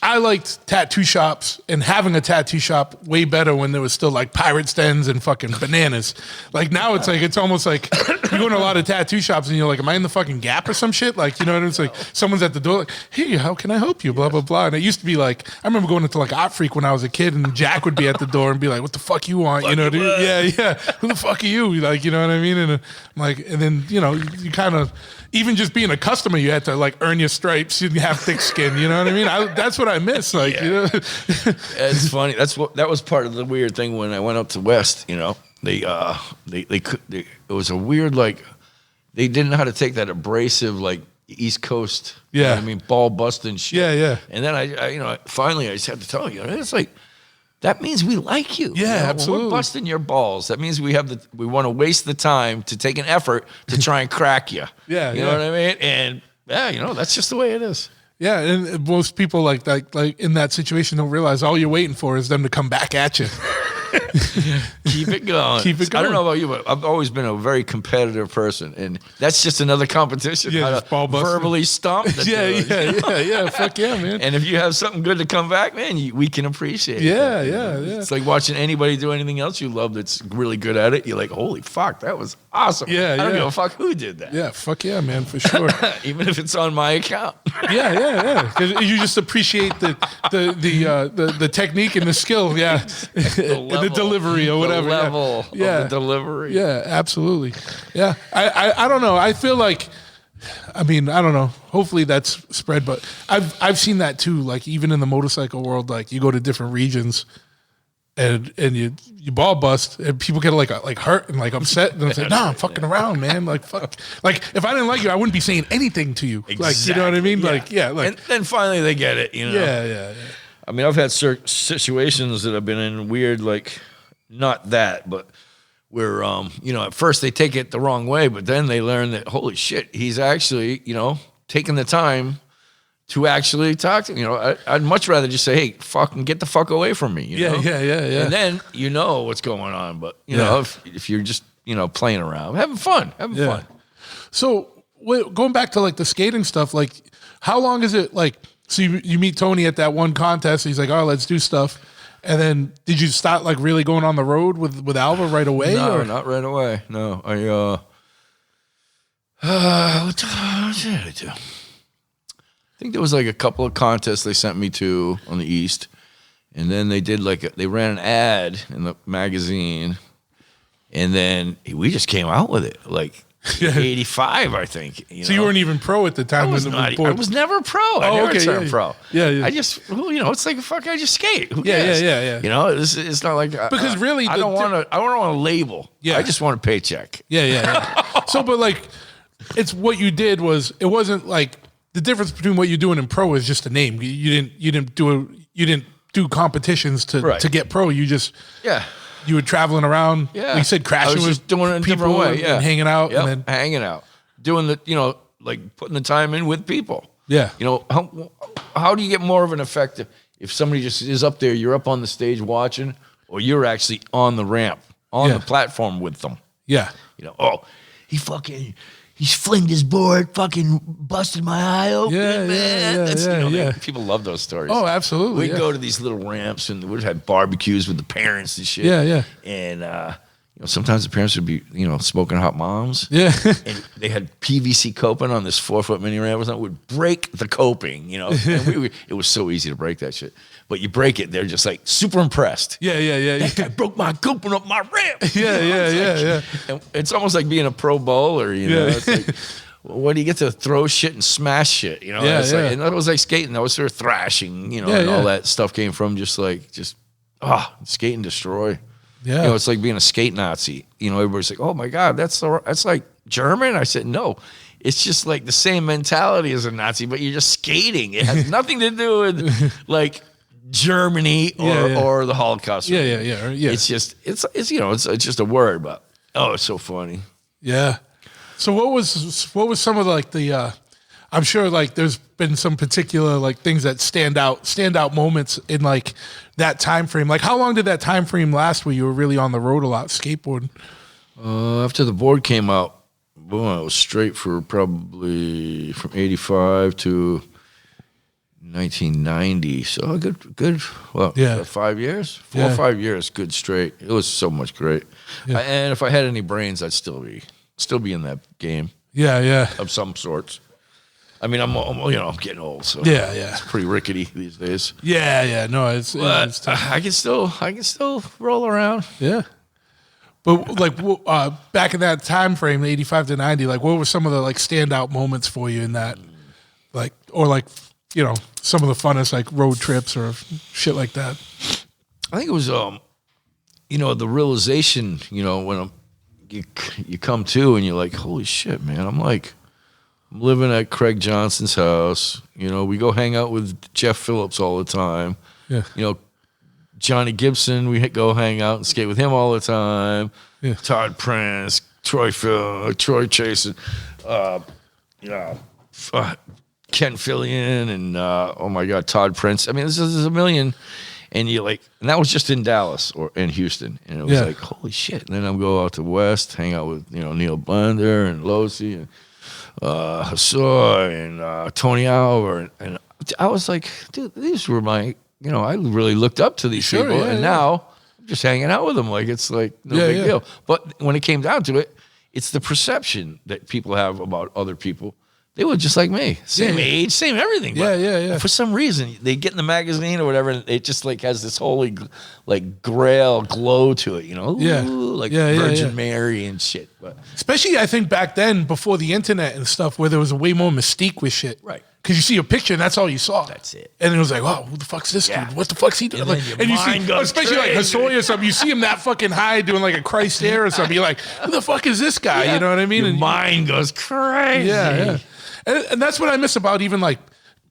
I liked tattoo shops and having a tattoo shop way better when there was still like pirate dens and fucking bananas. Like now it's almost like you go to a lot of tattoo shops and you're like, am I in the fucking Gap or some shit? Like, you know what I mean? It's like someone's at the door like, hey, how can I help you? Blah, blah, blah. And it used to be like, I remember going into like Art Freak when I was a kid and Jack would be at the door and be like, what the fuck you want? You know, dude? Yeah. Who the fuck are you? Like, you know what I mean? And I'm like, and then, you know, you kind of, even just being a customer, you had to like earn your stripes. You have thick skin. You know what I mean? That's what I miss. Like, you know, it's funny. That was part of the weird thing when I went up to West. You know, it was a weird like they didn't know how to take that abrasive like East Coast. Yeah, you know what I mean, ball busting shit. Yeah. And then I finally I just had to tell you, it's like. That means we like you. Yeah, you know? absolutely. When we're busting your balls. That means we want to waste the time to take an effort to try and crack you. Yeah, you know what I mean? And you know, that's just the way it is. Yeah, and most people like in that situation don't realize all you're waiting for is them to come back at you. Keep it going. Keep it I don't going. know about you, but I've always been a very competitive person, and that's just another competition. Yeah, How just to ball busting. verbally stomp the dude. Yeah. Fuck yeah, man. And if you have something good to come back, man, we can appreciate it. Yeah. It's like watching anybody do anything else you love that's really good at it. You're like, holy fuck, that was awesome. Yeah, I don't yeah. give a fuck who did that. Yeah, fuck yeah, man, for sure. Even if it's on my account. Yeah. Because you just appreciate the technique and the skill, yeah, and the delivery or whatever. The level of the delivery. Yeah, absolutely. Yeah, I don't know. I feel like, I mean, I don't know. Hopefully that's spread, but I've seen that too. Like even in the motorcycle world, like you go to different regions, and you ball bust, and people get like hurt and like upset, and it's like, nah, I'm fucking around, man. Like fuck, like if I didn't like you, I wouldn't be saying anything to you. Exactly. Like you know what I mean? Yeah. Like yeah, like And then finally they get it. You know. yeah. I mean, I've had situations that I've been in weird, like not that, but where at first they take it the wrong way, but then they learn that holy shit, he's actually taking the time to actually talk to me. I'd much rather just say, hey, fucking get the fuck away from me. You know? Yeah. And then you know what's going on, but you know if you're just playing around, having fun. So going back to like the skating stuff, like how long is it like? So you meet Tony at that one contest. He's like, "Oh, let's do stuff." And then did you start like really going on the road with Alva right away? No, or? not right away. No, what did I do? I think there was like a couple of contests they sent me to on the East, and then they did they ran an ad in the magazine, and then we just came out with it like. 85, I think. So you weren't even pro at the time. I was never pro. I never turned pro. Yeah. I just, it's like fuck. I just skate. Who Yeah, cares? yeah. It's not like Because really, I don't want to label. Yeah. I just want a paycheck. Yeah. So, but like, it's what you did was it wasn't like the difference between what you're doing in pro is just a name. You didn't do competitions to get pro. You just You were traveling around. Yeah, like you said, crashing I was with just doing it in a people different way. Yeah, and hanging out, Yep, and then hanging out, doing the like putting the time in with people. Yeah. How do you get more of an effect if somebody just is up there, you're up on the stage watching, or you're actually on the ramp, on the platform with them? Yeah. He flinged his board, fucking busted my eye open, man. Yeah. People love those stories. Oh, absolutely. We'd go to these little ramps and we'd have barbecues with the parents and shit. Yeah. And sometimes the parents would be, smoking hot moms. Yeah. And they had PVC coping on this 4-foot mini ramp or something. Would break the coping, And it was so easy to break that shit. But you break it, they're just like super impressed. Yeah. That guy broke my coping up my ramp. Yeah. And it's almost like being a pro bowler, It's like, when you get to throw shit and smash shit, Like, and that was like skating. That was sort of thrashing, and all that stuff came from just skate and destroy. Yeah. It's like being a skate Nazi. Everybody's like, oh my God, that's like German. I said, no, it's just like the same mentality as a Nazi, but you're just skating. It has nothing to do with like Germany or the Holocaust. Yeah. It's just it's just a word, but it's so funny. Yeah. So what was some of like the I'm sure like there's been some particular like things that stand out moments in like that time frame. Like how long did that time frame last where you were really on the road a lot skateboarding? After the board came out, boom, I was straight for probably from 85 to 1990. So a good 5 years, 4 or 5 years, good straight. It was so much great. Yeah. And if I had any brains, I'd still be in that game. Yeah. Of some sorts. I mean, I'm getting old, so it's pretty rickety these days. Yeah. No, it's tough. I can still roll around. Yeah. But like back in that time frame, 85 to 90, like what were some of the like standout moments for you in that, like or like some of the funnest like road trips or shit like that? I think it was the realization when you come to and you're like, holy shit, man, I'm living at Craig Johnson's house. We go hang out with Jeff Phillips all the time. Yeah. Johnny Gibson, we go hang out and skate with him all the time. Yeah. Todd Prince, Troy Chasen, Ken Fillion, and oh my God, Todd Prince. I mean, this is a million. And you're like, and that was just in Dallas or in Houston. And it was like, holy shit. And then I'll go out to West, hang out with, Neil Blender and Losi and Hassor and Tony Alver. And I was like, dude, these were my, I really looked up to these people. And now I'm just hanging out with them. Like, it's like no big deal. But when it came down to it, it's the perception that people have about other people. They were just like me, same age, same everything. But for some reason, they get in the magazine or whatever, and it just like has this holy, like grail glow to it, like Virgin Mary and shit. But especially, I think back then, before the internet and stuff, where there was a way more mystique with shit. Right. Because you see a picture and that's all you saw. That's it. And it was like, oh, who the fuck's this dude? What the fuck's he doing? And you see, especially like Hasoy or something, you see him that fucking high doing like a Christ air or something. You're like, who the fuck is this guy? You know what I mean? Your mind goes crazy. Yeah. And that's what I miss about even like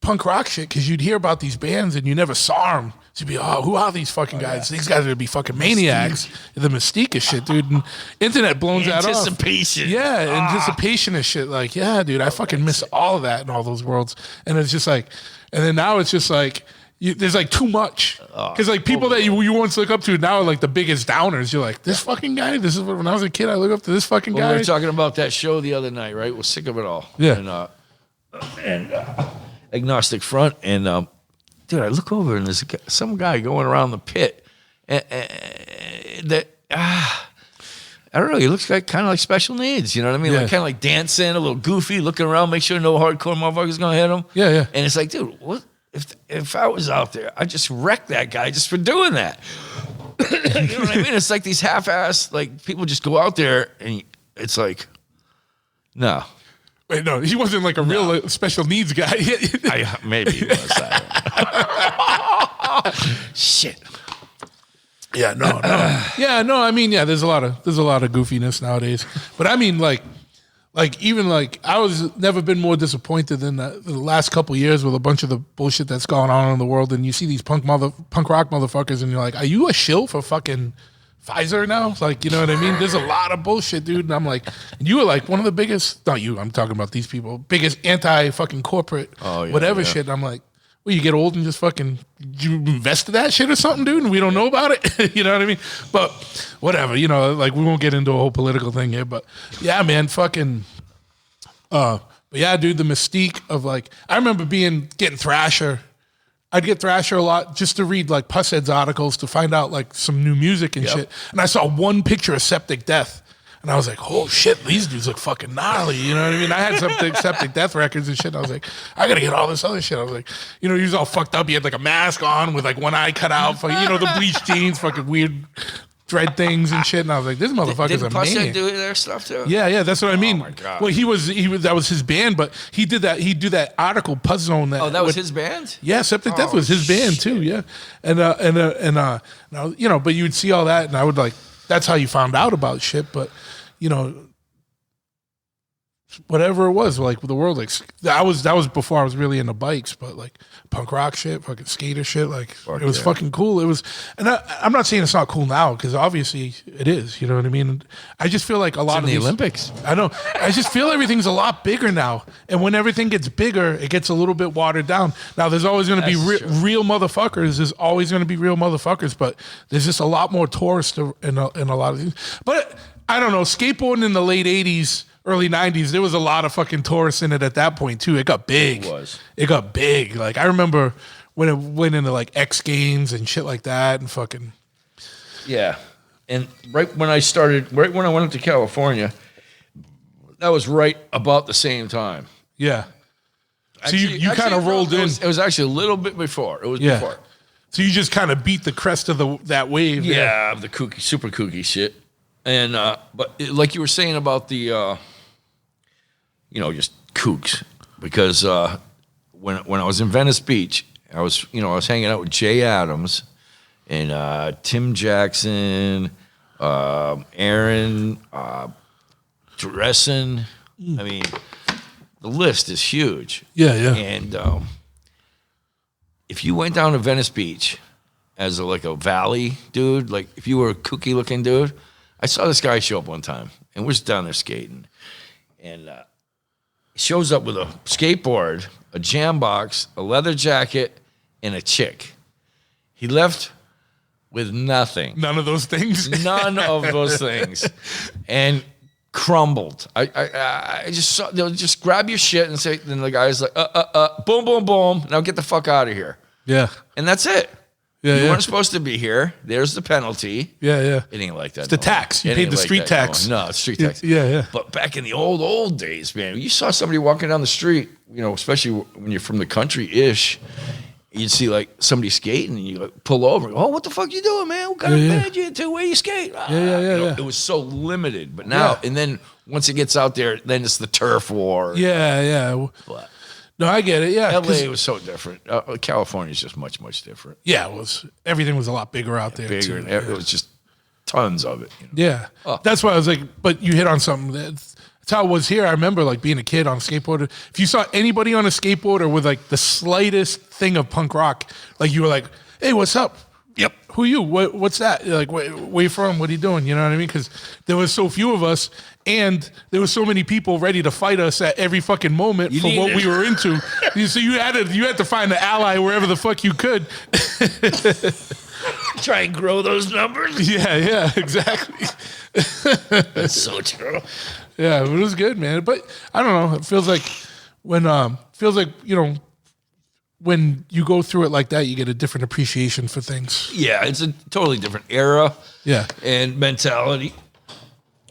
punk rock shit, because you'd hear about these bands and you never saw them. So you'd be, who are these fucking guys? These guys are gonna be fucking maniacs. The mystique of shit, dude. And internet blows that off. Anticipation. Yeah, anticipation of shit. Like, yeah, dude, I fucking miss all of that in all those worlds. And it's just like, and then now it's just like, there's like too much. Because like people that you once look up to now are like the biggest downers. You're like, this fucking guy? This is when I was a kid, I look up to this fucking guy. We were talking about that show the other night, right? We're sick of it all. Yeah. And Agnostic Front. And dude, I look over and there's some guy going around the pit that I don't know. He looks like kind of like special needs. You know what I mean? Like kind of like dancing, a little goofy, looking around, make sure no hardcore motherfucker's gonna hit him. Yeah. And it's like, dude, what if I was out there? I'd just wreck that guy just for doing that. You know what I mean? It's like these half-assed, like people just go out there and it's like, no. Wait, no, he wasn't like a real special needs guy. Maybe he was. Shit. Yeah, no. I mean, there's a lot of goofiness nowadays. But I mean, like even like I was never been more disappointed than the last couple of years with a bunch of the bullshit that's going on in the world. And you see these punk rock motherfuckers, and you're like, are you a shill for fucking Pfizer now? It's like, you know what I mean? There's a lot of bullshit, dude. And I'm like, and you were like one of the biggest, not you, I'm talking about these people, biggest anti-fucking corporate, shit. And I'm like, well, you get old and just fucking, you invest in that shit or something, dude, and we don't know about it? You know what I mean? But whatever, like we won't get into a whole political thing here, but yeah, man, fucking, but yeah, dude, the mystique of like, I remember getting Thrasher. I'd get Thrasher a lot just to read like Pusshead's articles to find out like some new music and shit. And I saw one picture of Septic Death. And I was like, oh shit, these dudes look fucking gnarly. You know what I mean? I had some Septic Death records and shit. And I was like, I gotta get all this other shit. I was like, he was all fucked up. He had like a mask on with like one eye cut out. Fucking, the bleached jeans, fucking weird dread things and shit. And I was like, this motherfucker's a maniac. Did Pusshead do their stuff too? Yeah, that's what I mean. Oh my God. Well, he was that was his band, but he'd do that article Puzz Zone that. Oh, that was his band? Yeah, Septic Death was his band too, yeah. And but you would see all that and I would like, that's how you found out about shit, but whatever it was, like the world, like that was before I was really into bikes, but like punk rock shit, fucking skater shit, like it was fucking cool. It was, and I'm not saying it's not cool now because obviously it is. You know what I mean? I just feel like a lot of the Olympics. I know. I just feel everything's a lot bigger now, and when everything gets bigger, it gets a little bit watered down. Now there's always going to be real motherfuckers. There's always going to be real motherfuckers, but there's just a lot more tourists in a lot of things. But I don't know. Skateboarding in the late '80s. Early 90s, there was a lot of fucking tourists in it at that point, too. It got big. It got big. Like, I remember when it went into, like, X Games and shit like that and fucking... Yeah. And right when I went up to California, that was right about the same time. Yeah. So you kind of rolled in. It was actually a little bit before. It was before. So you just kind of beat the crest of that wave. Yeah, of the kooky, super kooky shit. And, but like you were saying about the... just kooks, because when I was in Venice Beach, I was hanging out with Jay Adams and Tim Jackson, Aaron, Dressen. I mean, the list is huge. Yeah. And if you went down to Venice Beach as a valley dude, like if you were a kooky looking dude, I saw this guy show up one time, and we're just down there skating, and he shows up with a skateboard, a jam box, a leather jacket, and a chick. He left with nothing. None of those things. None of those things. And crumbled. I just saw, they'll just grab your shit and say, then the guy's like, boom, boom, boom. Now get the fuck out of here. Yeah. And that's it. Yeah, you weren't supposed to be here. There's the penalty. Yeah, yeah. It ain't like that. It's the tax. You paid the street tax. No, it's street tax. Yeah, yeah. But back in the old days, man, you saw somebody walking down the street, you know, especially when you're from the country-ish, you'd see like somebody skating and you like pull over. Oh, what the fuck you doing, man? What kind of band you into? Where you skate? Yeah. It was so limited. But now, and then once it gets out there, then it's the turf war. Yeah. But No, I get it. Yeah, LA was so different. California is just much different. Yeah, everything was a lot bigger out there. Bigger. Too. It was just tons of it. You know? Yeah, that's why I was like, but you hit on something. That's how it was here. I remember like being a kid on a skateboarder. If you saw anybody on a skateboarder with like the slightest thing of punk rock, like you were like, hey, what's up? Yep. Who are you? What's that? You're like, where you from? What are you doing? You know what I mean? Because there was so few of us, and there was so many people ready to fight us at every fucking moment for what we were into. So you had to find an ally wherever the fuck you could. Try and grow those numbers. Yeah, exactly. That's so true. Yeah, it was good, man. But I don't know. It feels like when you go through it like that, you get a different appreciation for things. Yeah, it's a totally different era. Yeah. And mentality.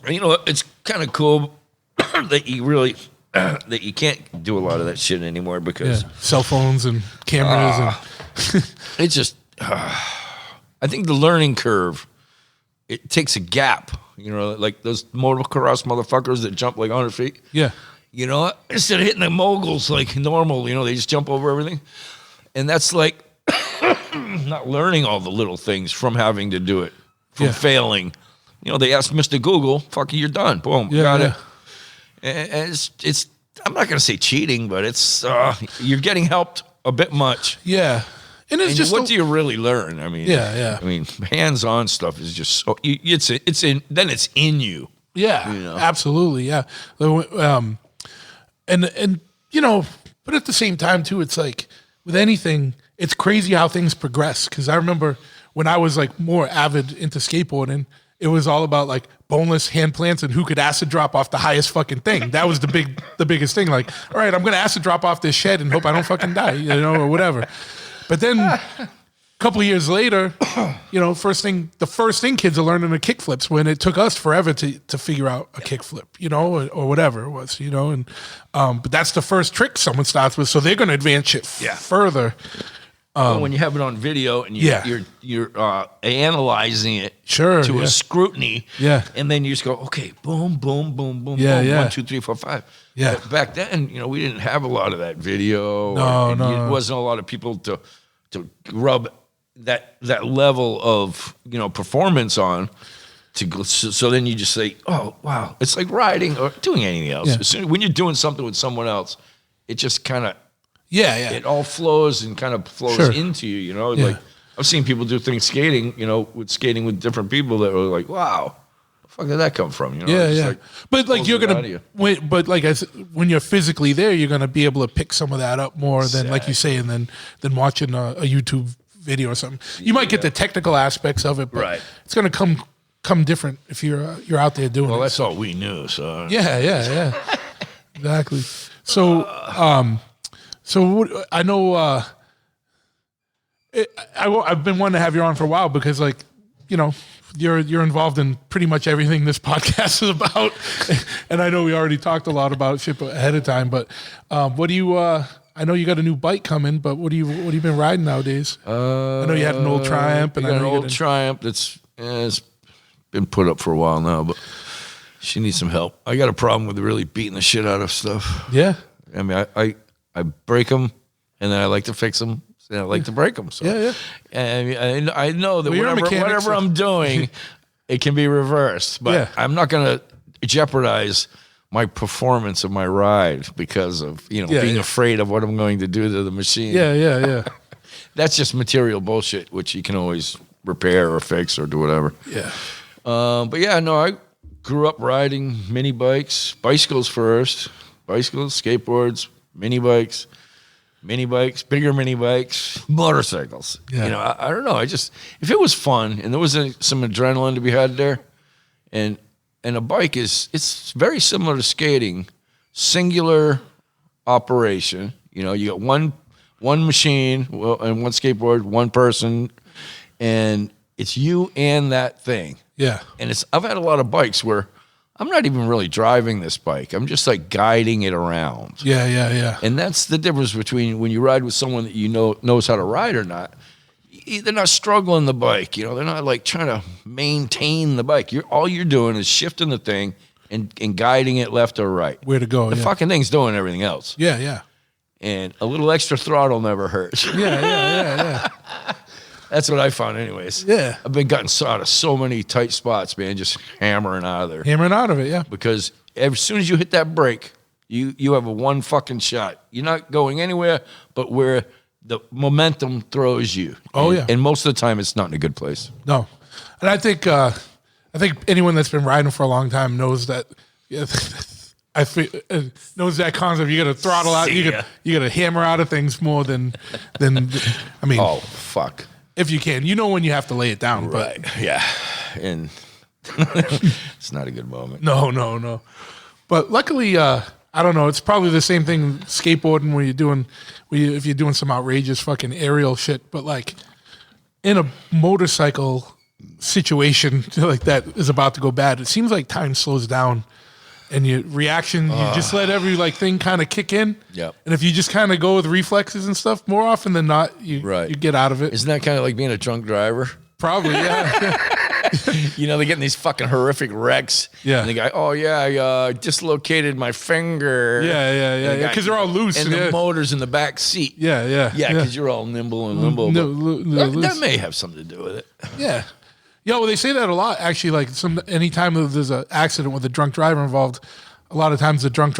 You know, it's kind of cool that you really that you can't do a lot of that shit anymore because cell phones and cameras and it's just I think the learning curve, it takes a gap. You know, like those motocross motherfuckers that jump like 100 feet. Yeah. You know, instead of hitting the moguls like normal, you know, they just jump over everything. And that's like not learning all the little things from having to do it, from failing. You know, they asked Mr. Google, fuck, you're done. Boom, got it. And it's I'm not going to say cheating, but it's you're getting helped a bit much. Yeah. And it's just what do you really learn? I mean, yeah. I mean, hands-on stuff is just so it's in you. Yeah, you know? Absolutely. Yeah. And you know, but at the same time too, it's like with anything, it's crazy how things progress. Because I remember when I was like more avid into skateboarding, it was all about like boneless hand plants and who could acid drop off the highest fucking thing. That was the biggest thing. Like, all right, I'm gonna acid drop off this shed and hope I don't fucking die, you know, or whatever. But then a couple of years later, you know, the first thing kids are learning are kickflips when it took us forever to figure out a kickflip, you know, or whatever it was, you know. And but that's the first trick someone starts with, so they're going to advance it further. When you have it on video and you're analyzing it to a scrutiny, and then you just go, okay, boom, boom, boom, boom, boom, 1, 2, 3, 4, 5. Yeah. But back then, you know, we didn't have a lot of that video. No. It wasn't a lot of people to rub that level of, you know, performance on. So then you just say, oh wow, it's like riding or doing anything else. When you're doing something with someone else, it just kind of it all flows and kind of flows into you. You know, like I've seen people do things skating, you know, skating with different people that were like, wow, where the fuck did that come from? You know, like, but like you're gonna, but like I said, when you're physically there, you're gonna be able to pick some of that up more than like you say, and than watching a YouTube video or something. You might get the technical aspects of it, but it's gonna come different if you're out there doing it. Well, that's all we knew. So yeah, exactly. So I know I've been wanting to have you on for a while because, like, you know, you're involved in pretty much everything this podcast is about, and I know we already talked a lot about shit ahead of time. But what do you? I know you got a new bike coming, but what have you been riding nowadays? I know you had an old Triumph, and I got an old Triumph that's it's been put up for a while now, but she needs some help. I got a problem with really beating the shit out of stuff. Yeah, I mean, I break them, and then I like to fix them, and I like to break them. So and I know that whatever I'm doing, it can be reversed, but I'm not going to jeopardize my performance of my ride because of being afraid of what I'm going to do to the machine. Yeah. That's just material bullshit, which you can always repair or fix or do whatever. Yeah. But yeah, no, I grew up riding mini bikes, bicycles first, skateboards, mini bikes. mini bikes, bigger mini bikes, motorcycles. Yeah. You know, I don't know. If it was fun and there was some adrenaline to be had there, and a bike it's very similar to skating, singular operation. You know, you got one machine and one skateboard, one person, and it's you and that thing. Yeah. And I've had a lot of bikes where I'm not even really driving this bike. I'm just like guiding it around. Yeah. And that's the difference between when you ride with someone that you know knows how to ride or not. They're not struggling the bike. You know, they're not like trying to maintain the bike. All you're doing is shifting the thing and guiding it left or right. Where to go? The fucking thing's doing everything else. Yeah. And a little extra throttle never hurts. Yeah. That's what I found anyways. Yeah. I've been gotten out of so many tight spots, man, just hammering out of there. Hammering out of it, yeah. Because as soon as you hit that brake, you have a one fucking shot. You're not going anywhere but where the momentum throws you. Oh, yeah. And most of the time, it's not in a good place. No. And I think anyone that's been riding for a long time knows that. Yeah, knows that concept. You got to throttle out. You got to hammer out of things more than. I mean, Oh, fuck. if you can, you know when you have to lay it down. Right. Yeah. And it's not a good moment. But no. But luckily, I don't know. It's probably the same thing skateboarding if you're doing some outrageous fucking aerial shit. But like in a motorcycle situation like that is about to go bad, it seems like time slows down. And your reaction, you just let every thing kind of kick in. Yep. And if you just kind of go with reflexes and stuff, more often than not, you get out of it. Isn't that kind of like being a drunk driver? Probably, yeah. You know, they're getting these fucking horrific wrecks. Yeah. And the guy, I dislocated my finger. Yeah. Because they're all loose. And the motor's in the back seat. Yeah. Yeah, because you're all nimble and limbo. That may have something to do with it. Yeah. Yeah, well, they say that a lot, actually. Like, anytime there's an accident with a drunk driver involved, a lot of times the drunk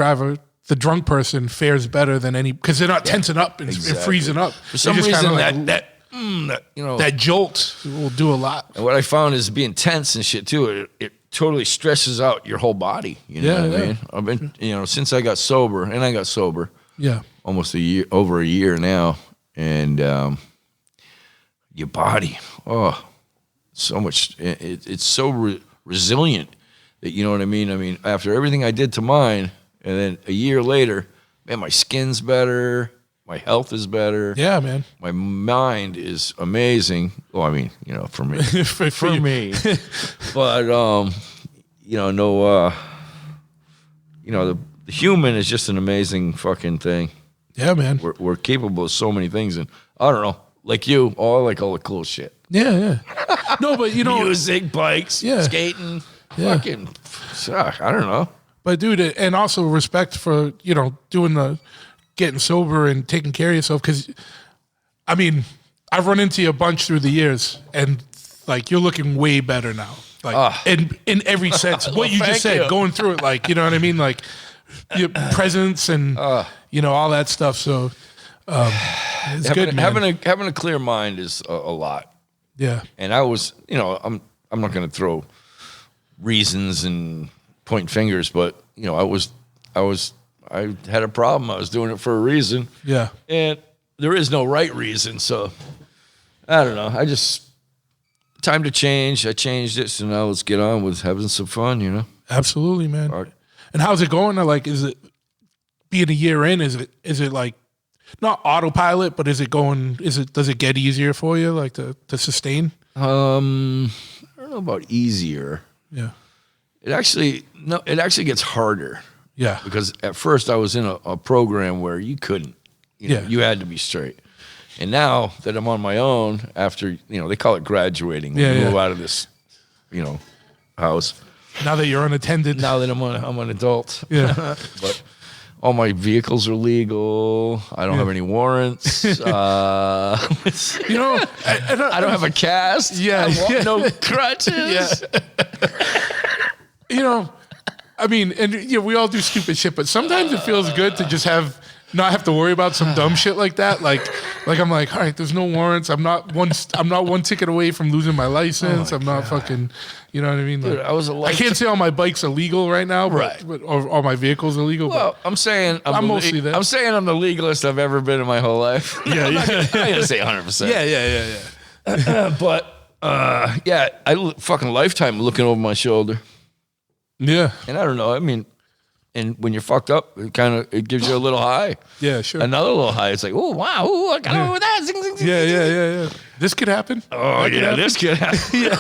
person fares better than because they're not tensing up and freezing up. For some reason, that jolt will do a lot. And what I found is being tense and shit too. It totally stresses out your whole body. You know what I mean? I've been, since I got sober, almost over a year now, and your body, so much. It's so resilient that, you know what I mean? I mean, after everything I did to mine, and then a year later, man, my skin's better, my health is better. Yeah, man. My mind is amazing. Well, I mean, for me. for me. But, the human is just an amazing fucking thing. Yeah, man. We're capable of so many things. And I don't know, like you, I like all the cool shit. Yeah. No, but music, bikes, skating, fucking, I don't know. But dude, and also respect for, doing getting sober and taking care of yourself. Because, I mean, I've run into you a bunch through the years, and you're looking way better now. In every sense, what you just said, going through it, you know what I mean? Like your presence and, all that stuff. So it's good, man. Having a clear mind is a lot. Yeah. And I was, I'm not going to throw reasons and point fingers, but, I had a problem. I was doing it for a reason. Yeah. And there is no right reason. So I don't know. Time to change. I changed it. So now let's get on with having some fun, Absolutely, man. Right. And how's it going? Is it being a year in? Is it like not autopilot, but does it get easier for you, to sustain? I don't know about easier. Yeah. It actually gets harder. Yeah. Because at first I was in a program where you couldn't. You had to be straight. And now that I'm on my own, after, they call it graduating. When you move out of this, house. Now that you're unattended. Now that I'm an adult. Yeah. But all my vehicles are legal. I don't have any warrants. I don't have a cast. Yeah. No crutches. Yeah. I mean, and we all do stupid shit, but sometimes it feels good to just not have to worry about some dumb shit like that. Like I'm like, all right, there's no warrants. I'm not one ticket away from losing my license. I'm not fucking, you know what I mean? Like, Dude, I can't say all my bikes are legal right now, but or all my vehicles are legal. Well, I'm saying I'm mostly there. I'm saying I'm the legalest I've ever been in my whole life. Yeah, I'm not gonna say 100%. yeah. But yeah, fucking lifetime looking over my shoulder. Yeah. And I don't know. I mean, and when you're fucked up, it gives you a little high. Yeah, sure. Another little high. It's like, oh wow, ooh, I got over that. Zing, zing, zing, yeah. This could happen. Oh yeah, this could happen. Yeah.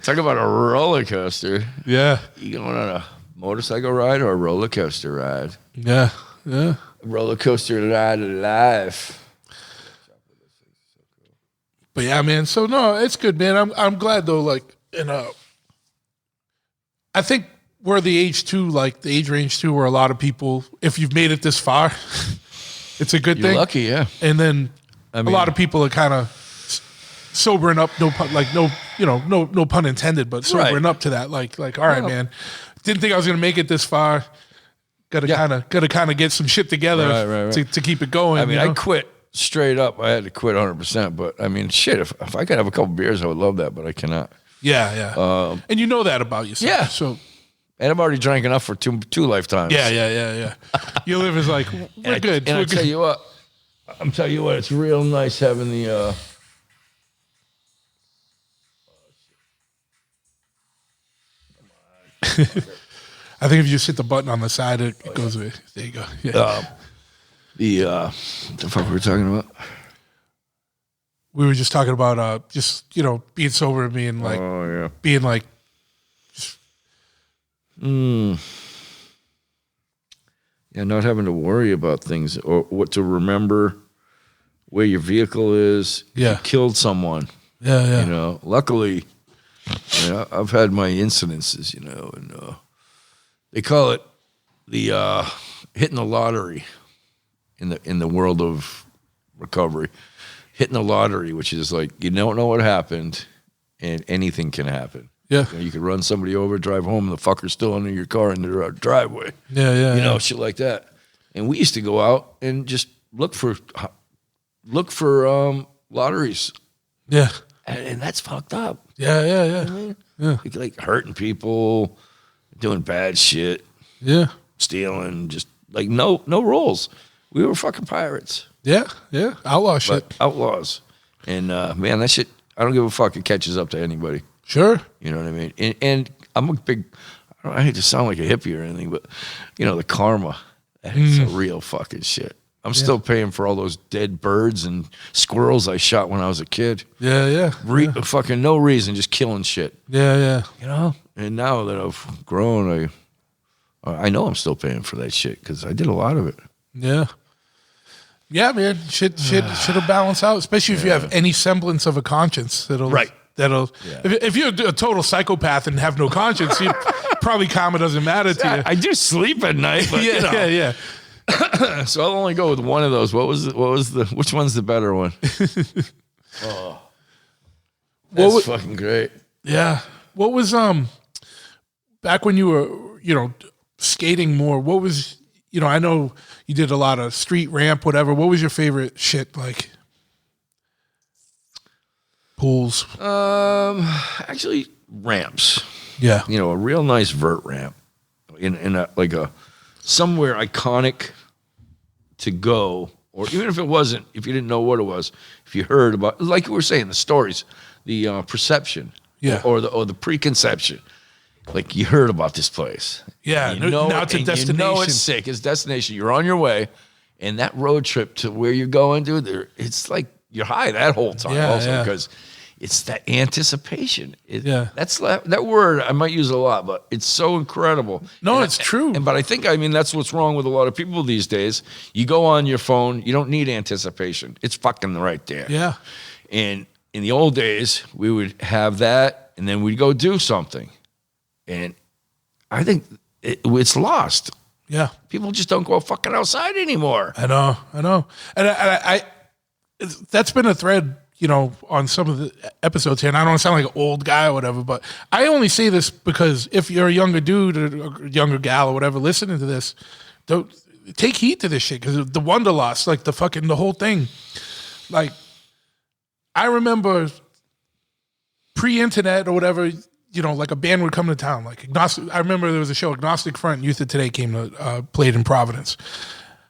Talk about a roller coaster. Yeah. You going on a motorcycle ride or a roller coaster ride? Yeah. Roller coaster ride of life. But yeah, man. So no, it's good, man. I'm glad though. Like, I think we're the age range too, where a lot of people, if you've made it this far, it's a good You're thing. Lucky, yeah. And then a lot of people are kind of sobering up. No pun intended, but sobering up to that. Like, all right, man. Didn't think I was gonna make it this far. Got to kind of get some shit together to keep it going. I mean, I quit straight up. I had to quit 100%. But I mean, shit. If I could have a couple beers, I would love that. But I cannot. Yeah. And you know that about yourself. Yeah. So. And I've already drank enough for two lifetimes. Yeah. Your liver's like, we're good. And I'm tell you what, it's real nice having the. I think if you just hit the button on the side, it goes away. There you go. Yeah. The fuck were we talking about? We were just talking about just being sober and being like, being like. Yeah, not having to worry about things or what to remember, where your vehicle is. Yeah. You killed someone. Yeah. Luckily, I've had my incidences, and they call it the hitting the lottery in the world of recovery. Hitting the lottery, which is like you don't know what happened, and anything can happen. Yeah. You could run somebody over, drive home, and the fucker's still under your car in the driveway. Yeah. Shit like that. And we used to go out and just look for lotteries. Yeah. And that's fucked up. Yeah. You know what I mean? Yeah. Like hurting people, doing bad shit. Yeah. Stealing, just like no rules. We were fucking pirates. Yeah. Outlaw shit. But outlaws. And man, that shit, I don't give a fuck. It catches up to anybody. Sure. You know what I mean? And I'm a big, I hate to sound like a hippie or anything, but, the karma, that's a real fucking shit. I'm still paying for all those dead birds and squirrels I shot when I was a kid. Yeah. Fucking no reason, just killing shit. Yeah. And now that I've grown, I know I'm still paying for that shit because I did a lot of it. Yeah. Yeah, man. Shit'll balance out, especially if you have any semblance of a conscience. If you're a total psychopath and have no conscience, probably karma doesn't matter to you. I do sleep at night, but yeah. So I'll only go with one of those. Which one's the better one? That's fucking great. Yeah. What was back when you were skating more? What was I know you did a lot of street ramp, whatever. What was your favorite shit like? Pools. Actually, ramps. Yeah. A real nice vert ramp in a somewhere iconic to go, or even if it wasn't, if you didn't know what it was, if you heard about, like you were saying, the stories, the perception, or the preconception. Like you heard about this place. Yeah. Now it's a destination. It's sick. It's a destination. You're on your way, and that road trip to where you're going, dude, it's like you're high that whole time because it's that anticipation. That's that word I might use a lot, but it's so incredible. No, it's true. But I think, that's what's wrong with a lot of people these days. You go on your phone, you don't need anticipation. It's fucking right there. Yeah. And in the old days, we would have that, and then we'd go do something. And I think it's lost. Yeah. People just don't go fucking outside anymore. I know. And I that's been a thread, on some of the episodes here. And I don't sound like an old guy or whatever, but I only say this because if you're a younger dude or a younger gal or whatever listening to this, don't take heed to this shit because the wanderlust, like the whole thing. like, I remember pre-internet or whatever, you know, like a band would come to town. Like Agnostic, I remember there was a show, Agnostic Front, Youth of Today came to, played in Providence.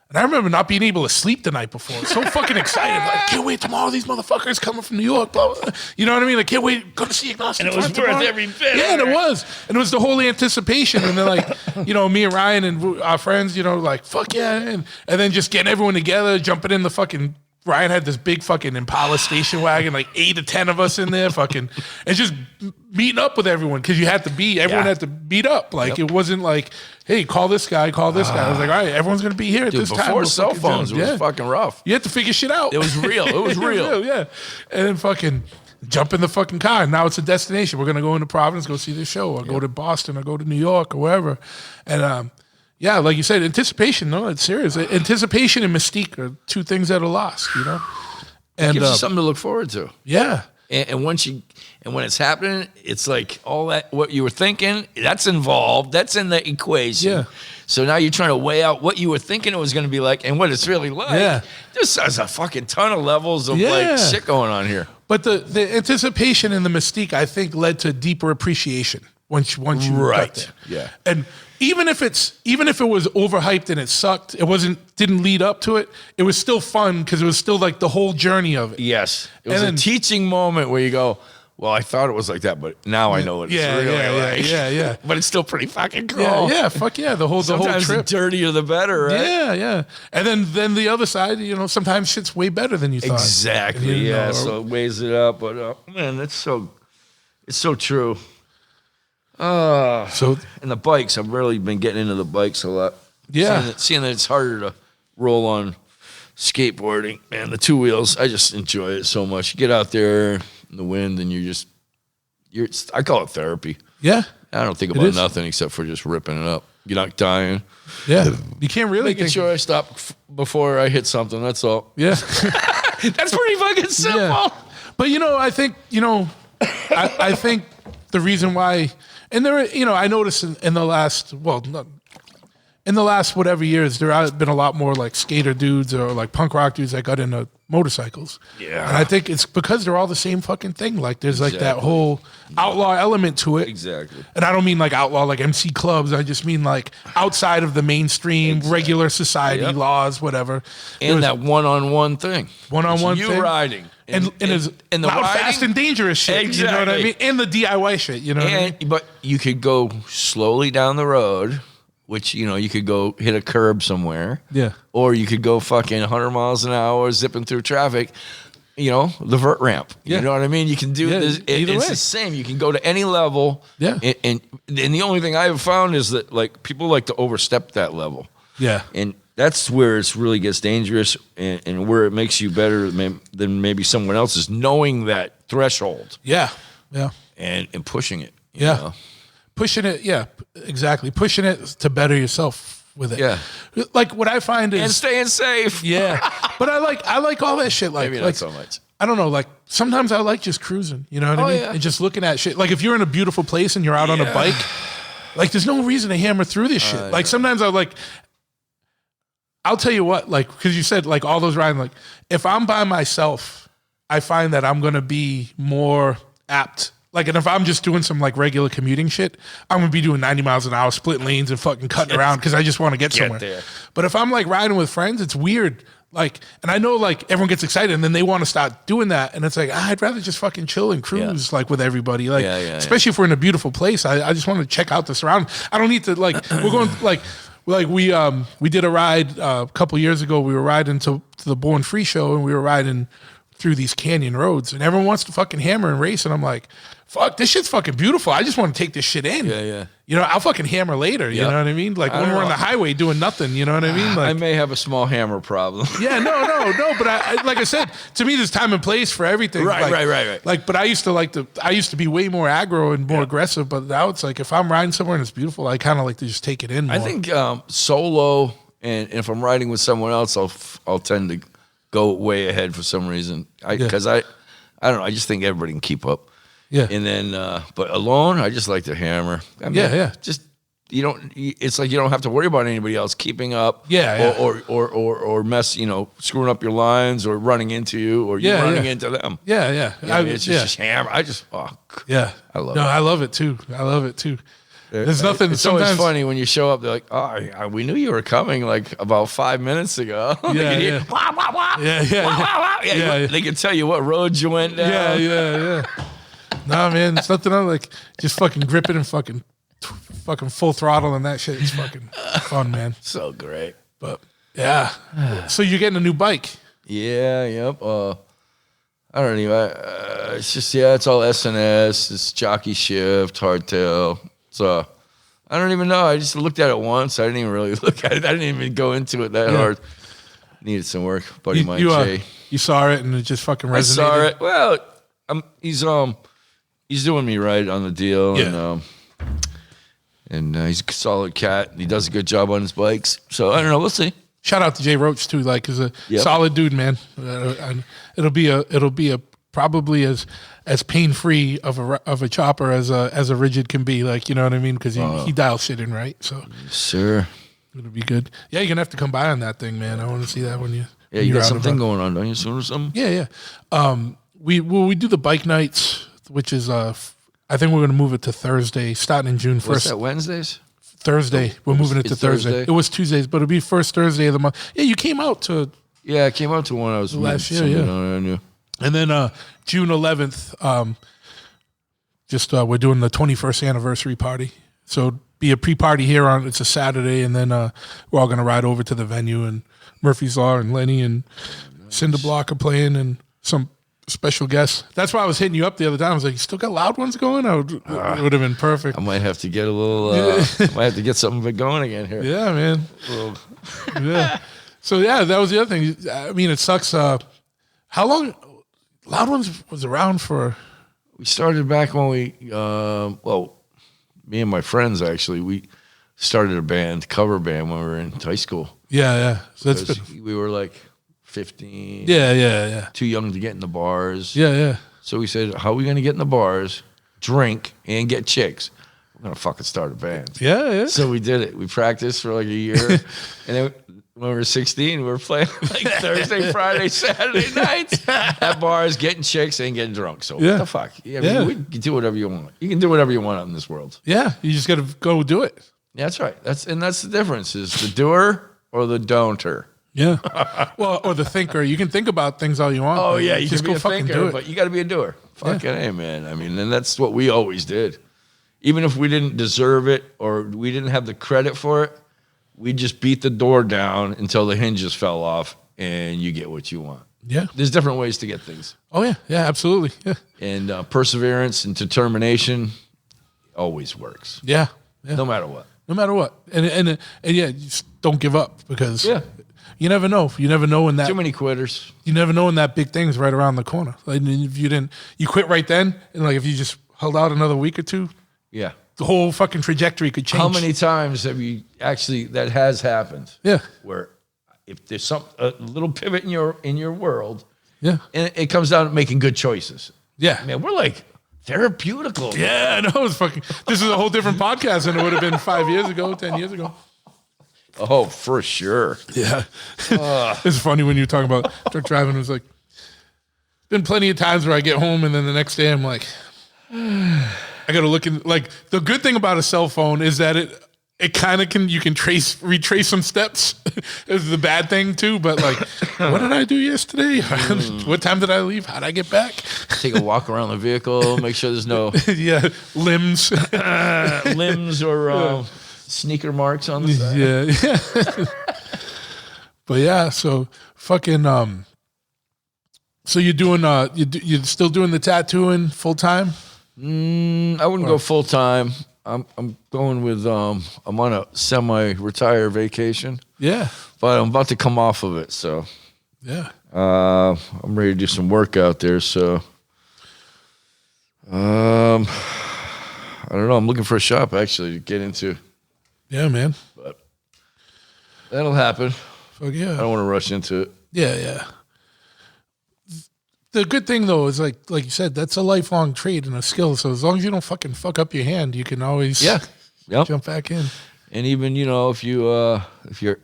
And I remember not being able to sleep the night before. So fucking excited. Like, can't wait tomorrow. These motherfuckers coming from New York. Blah, blah, blah. You know what I mean? Like, can't wait. Going to see Agnostic. And it was Front tomorrow. worth every bit. Yeah, and it was. And it was the whole anticipation. And then, like, you know, me and Ryan and our friends, you know, like, fuck yeah. And then just getting everyone together, jumping in the fucking. Ryan had this big fucking Impala station wagon, like 8 to 10 of us in there, fucking, and just meeting up with everyone because you had to be, everyone had to meet up. Like it wasn't like, hey, call this guy, call this guy. I was like, all right, everyone's gonna be here at this time. Before cell phones, it was fucking rough. You had to figure shit out. It was real. It was real. Yeah. And then fucking jump in the fucking car. And now it's a destination. We're gonna go into Providence, go see this show, or go to Boston, or go to New York, or wherever. And yeah, like you said, anticipation. No, it's serious. Anticipation and mystique are two things that are lost. You know, and Gives you something to look forward to. Yeah. And when it's happening, it's like all that what you were thinking that's involved. That's in the equation. Yeah. So now you're trying to weigh out what you were thinking it was going to be like and what it's really like. Yeah. There's a fucking ton of levels of like shit going on here. But the anticipation and the mystique, I think, led to deeper appreciation once you got there. Yeah. And even if it was overhyped and it sucked, didn't lead up to it. It was still fun because it was still like the whole journey of it. Yes, it was a teaching moment where you go, well, I thought it was like that, but now I know what it's really like. Yeah. But it's still pretty fucking cool. Yeah, fuck yeah. The whole Sometimes trip. the dirtier the better, right? Yeah. And then the other side, you know, sometimes shit's way better than you thought. Exactly. Yeah. So it weighs it up, but man, it's so true. And the bikes, I've really been getting into the bikes a lot. Yeah. Seeing that it's harder to roll on skateboarding, man, the two wheels, I just enjoy it so much. You get out there in the wind and I call it therapy. Yeah. I don't think about nothing except for just ripping it up. You're not dying. Yeah. You can't really Making sure I stop before I hit something, that's all. Yeah. That's pretty fucking simple. Yeah. But, you know, I think, you know, I think the reason why, and there, you know, I noticed in the last, whatever years, there have been a lot more like skater dudes or like punk rock dudes that got into motorcycles. Yeah. And I think it's because they're all the same fucking thing. Like there's like that whole outlaw element to it. Exactly. And I don't mean like outlaw like MC clubs. I just mean like outside of the mainstream regular society laws, whatever. And that one-on-one thing. One-on-one thing. You riding. And the loud, riding, fast, and dangerous shit. Exactly. You know what I mean? And the DIY shit. You know what I mean? But you could go slowly down the road, which, you know, you could go hit a curb somewhere. Yeah. Or you could go fucking 100 miles an hour zipping through traffic, you know, the vert ramp. Yeah. You know what I mean? You can do this. It's the same. You can go to any level. Yeah. And the only thing I have found is that, like, people like to overstep that level. Yeah. And that's where it really gets dangerous and where it makes you better than maybe someone else is knowing that threshold. Yeah. Yeah. And pushing it. You Yeah. know? Pushing it. Yeah, exactly. Pushing it to better yourself with it. Yeah. Like what I find is. And staying safe. Yeah. But I like all that shit. Like, maybe not so much. I don't know. Like sometimes I like just cruising. You know what I mean? Yeah. And just looking at shit. Like if you're in a beautiful place and you're out on a bike, like there's no reason to hammer through this shit. Like sometimes I'll tell you what, like, because you said like all those riding, like if I'm by myself, I find that I'm going to be more apt. Like, and if I'm just doing some like regular commuting shit, I'm going to be doing 90 miles an hour, splitting lanes and fucking cutting around because I just want to get somewhere. There. But if I'm like riding with friends, it's weird. Like, and I know like everyone gets excited and then they want to start doing that. And it's like, I'd rather just fucking chill and cruise like with everybody. Like, especially if we're in a beautiful place, I just want to check out the surroundings. I don't need to like, we're going like we did a ride a couple years ago. We were riding to the Born Free show and we were riding through these canyon roads and everyone wants to fucking hammer and race. And I'm like, fuck, this shit's fucking beautiful. I just want to take this shit in. Yeah. You know, I'll fucking hammer later. You know what I mean? Like when we're on the highway doing nothing, you know what I mean? Like, I may have a small hammer problem. Yeah, no. But I like I said, to me, there's time and place for everything. Right. Like, but I used to be way more aggro and more aggressive. But now it's like if I'm riding somewhere and it's beautiful, I kind of like to just take it in more. I think solo and if I'm riding with someone else, I'll tend to go way ahead for some reason. Because I don't know. I just think everybody can keep up. Yeah. And then, but alone, I just like to hammer. I mean, yeah. Just It's like you don't have to worry about anybody else keeping up. Yeah. Or mess, screwing up your lines or running into you or you running into them. Yeah. It's just hammer. Yeah. I love it. No, I love it too. There's nothing. It's sometimes always funny when you show up. They're like, "Oh, we knew you were coming like about 5 minutes ago." Yeah. They can tell you what roads you went down. Yeah. Nah, man, it's nothing else like just fucking gripping and fucking full throttle and that shit. It's fucking fun, man. So great. But yeah. So you're getting a new bike. Yeah. Yep. I don't even. It's just it's all SNS. It's jockey shift, hardtail. So I don't even know. I just looked at it once. I didn't even really look at it. I didn't even go into it that hard. Needed some work. Buddy of mine, Jay. You saw it and it just fucking resonated. I saw it. Well, he's doing me right on the deal. Yeah. And he's a solid cat. And he does a good job on his bikes. So I don't know. We'll see. Shout out to Jay Roach too. Like, he's a solid dude, man. And it'll be a probably as pain free of a chopper as a rigid can be. Like, you know what I mean? Because he dials shit in right. So sure, it'll be good. Yeah, you're gonna have to come by on that thing, man. I want to see that when you. Yeah, you got something going on, don't you? Soon or something? Yeah. We do the bike nights, which is I think we're gonna move it to Thursday, starting in June 1st. What's that, Wednesdays? Thursday. We're moving it to Thursday. It was Tuesdays, but it'll be first Thursday of the month. Yeah, you came out to. Yeah, I came out to one I was last year. Yeah, I knew. And then June 11th, we're doing the 21st anniversary party. So be a pre-party here it's a Saturday, and then we're all gonna ride over to the venue, and Murphy's Law and Lenny and Cinder Block are playing, and some special guests. That's why I was hitting you up the other time. I was like, you still got loud ones going? It would have been perfect. I might have to get a little. Might have to get something going again here. Yeah, man. Yeah. So that was the other thing. I mean, it sucks. How long? Loud Ones was around for. We started back when me and my friends actually, we started a cover band when we were in high school. Yeah. So we were like 15. Yeah. Too young to get in the bars. Yeah. So we said, how are we going to get in the bars, drink, and get chicks? We're going to fucking start a band. Yeah. So we did it. We practiced for like a year. And then when we were 16, we were playing like Thursday, Friday, Saturday nights at bars, getting chicks and getting drunk. So what the fuck? Yeah, I mean, we can do whatever you want. You can do whatever you want out in this world. Yeah, you just got to go do it. Yeah, that's right. That's the difference: is the doer or the don'ter. Yeah. Well, or the thinker. You can think about things all you want. Oh yeah, you just can go be a fucking thinker, do it. but you got to be a doer. Fucking A, man. I mean, and that's what we always did. Even if we didn't deserve it or we didn't have the credit for it, we just beat the door down until the hinges fell off and you get what you want. Yeah. There's different ways to get things. Oh, yeah. Yeah, absolutely. Yeah. And perseverance and determination always works. Yeah. No matter what. No matter what. And yeah, just don't give up because you never know. You never know when that. Too many quitters. You never know when that big thing's right around the corner. Like, if you quit right then, and like if you just held out another week or two, yeah, the whole fucking trajectory could change. How many times have you actually that has happened? Yeah, where if there's a little pivot in your world, and it comes down to making good choices. Yeah, man, we're like therapeutical. Yeah, I know. It's fucking. This is a whole different podcast than it would have been 5 years ago, 10 years ago. Oh, for sure. Yeah, it's funny when you're talking about truck driving. It was like, been plenty of times where I get home and then the next day I'm like. I gotta look in. Like, the good thing about a cell phone is that it kind of you can retrace some steps. Is the bad thing too, but like, what did I do yesterday? What time did I leave? How did I get back? Take a walk around the vehicle, make sure there's no limbs or sneaker marks on the side. Yeah. But yeah, so fucking so you're doing you're still doing the tattooing full time? I wouldn't go full time. I'm going with I'm on a semi-retire vacation. Yeah, but I'm about to come off of it, so yeah. I'm ready to do some work out there. So I don't know. I'm looking for a shop actually to get into. Yeah, man. But that'll happen. Fuck yeah. I don't want to rush into it. Yeah. The good thing though is like you said, that's a lifelong trade and a skill. So as long as you don't fucking fuck up your hand, you can always Yep. Jump back in. And even, you know, if your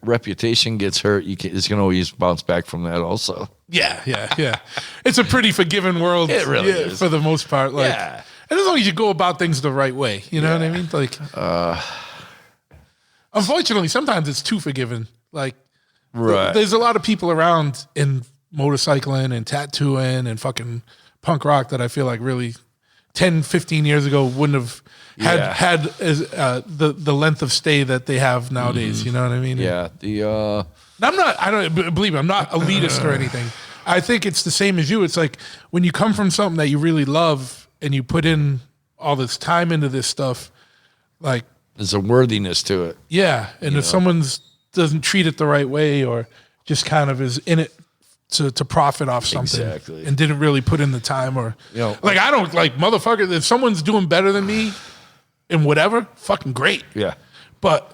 reputation gets hurt, it's going to always bounce back from that also. Yeah. It's a pretty forgiving world. It really is. For the most part. Like, Yeah. And as long as you go about things the right way, you know what I mean? Like, unfortunately, sometimes it's too forgiving. Like, Right. there's a lot of people around in motorcycling and tattooing and fucking punk rock that I feel like really 10, 15 years ago wouldn't have had the length of stay that they have nowadays. You know what I mean? Yeah. Believe me, I'm not elitist or anything. I think it's the same as you. It's like when you come from something that you really love and you put in all this time into this stuff, like there's a worthiness to it. yeah. And if someone's doesn't treat it the right way or just kind of is in it to profit off something Exactly. and didn't really put in the time or know, like I don't like motherfucker. If someone's doing better than me in whatever, fucking great. Yeah. But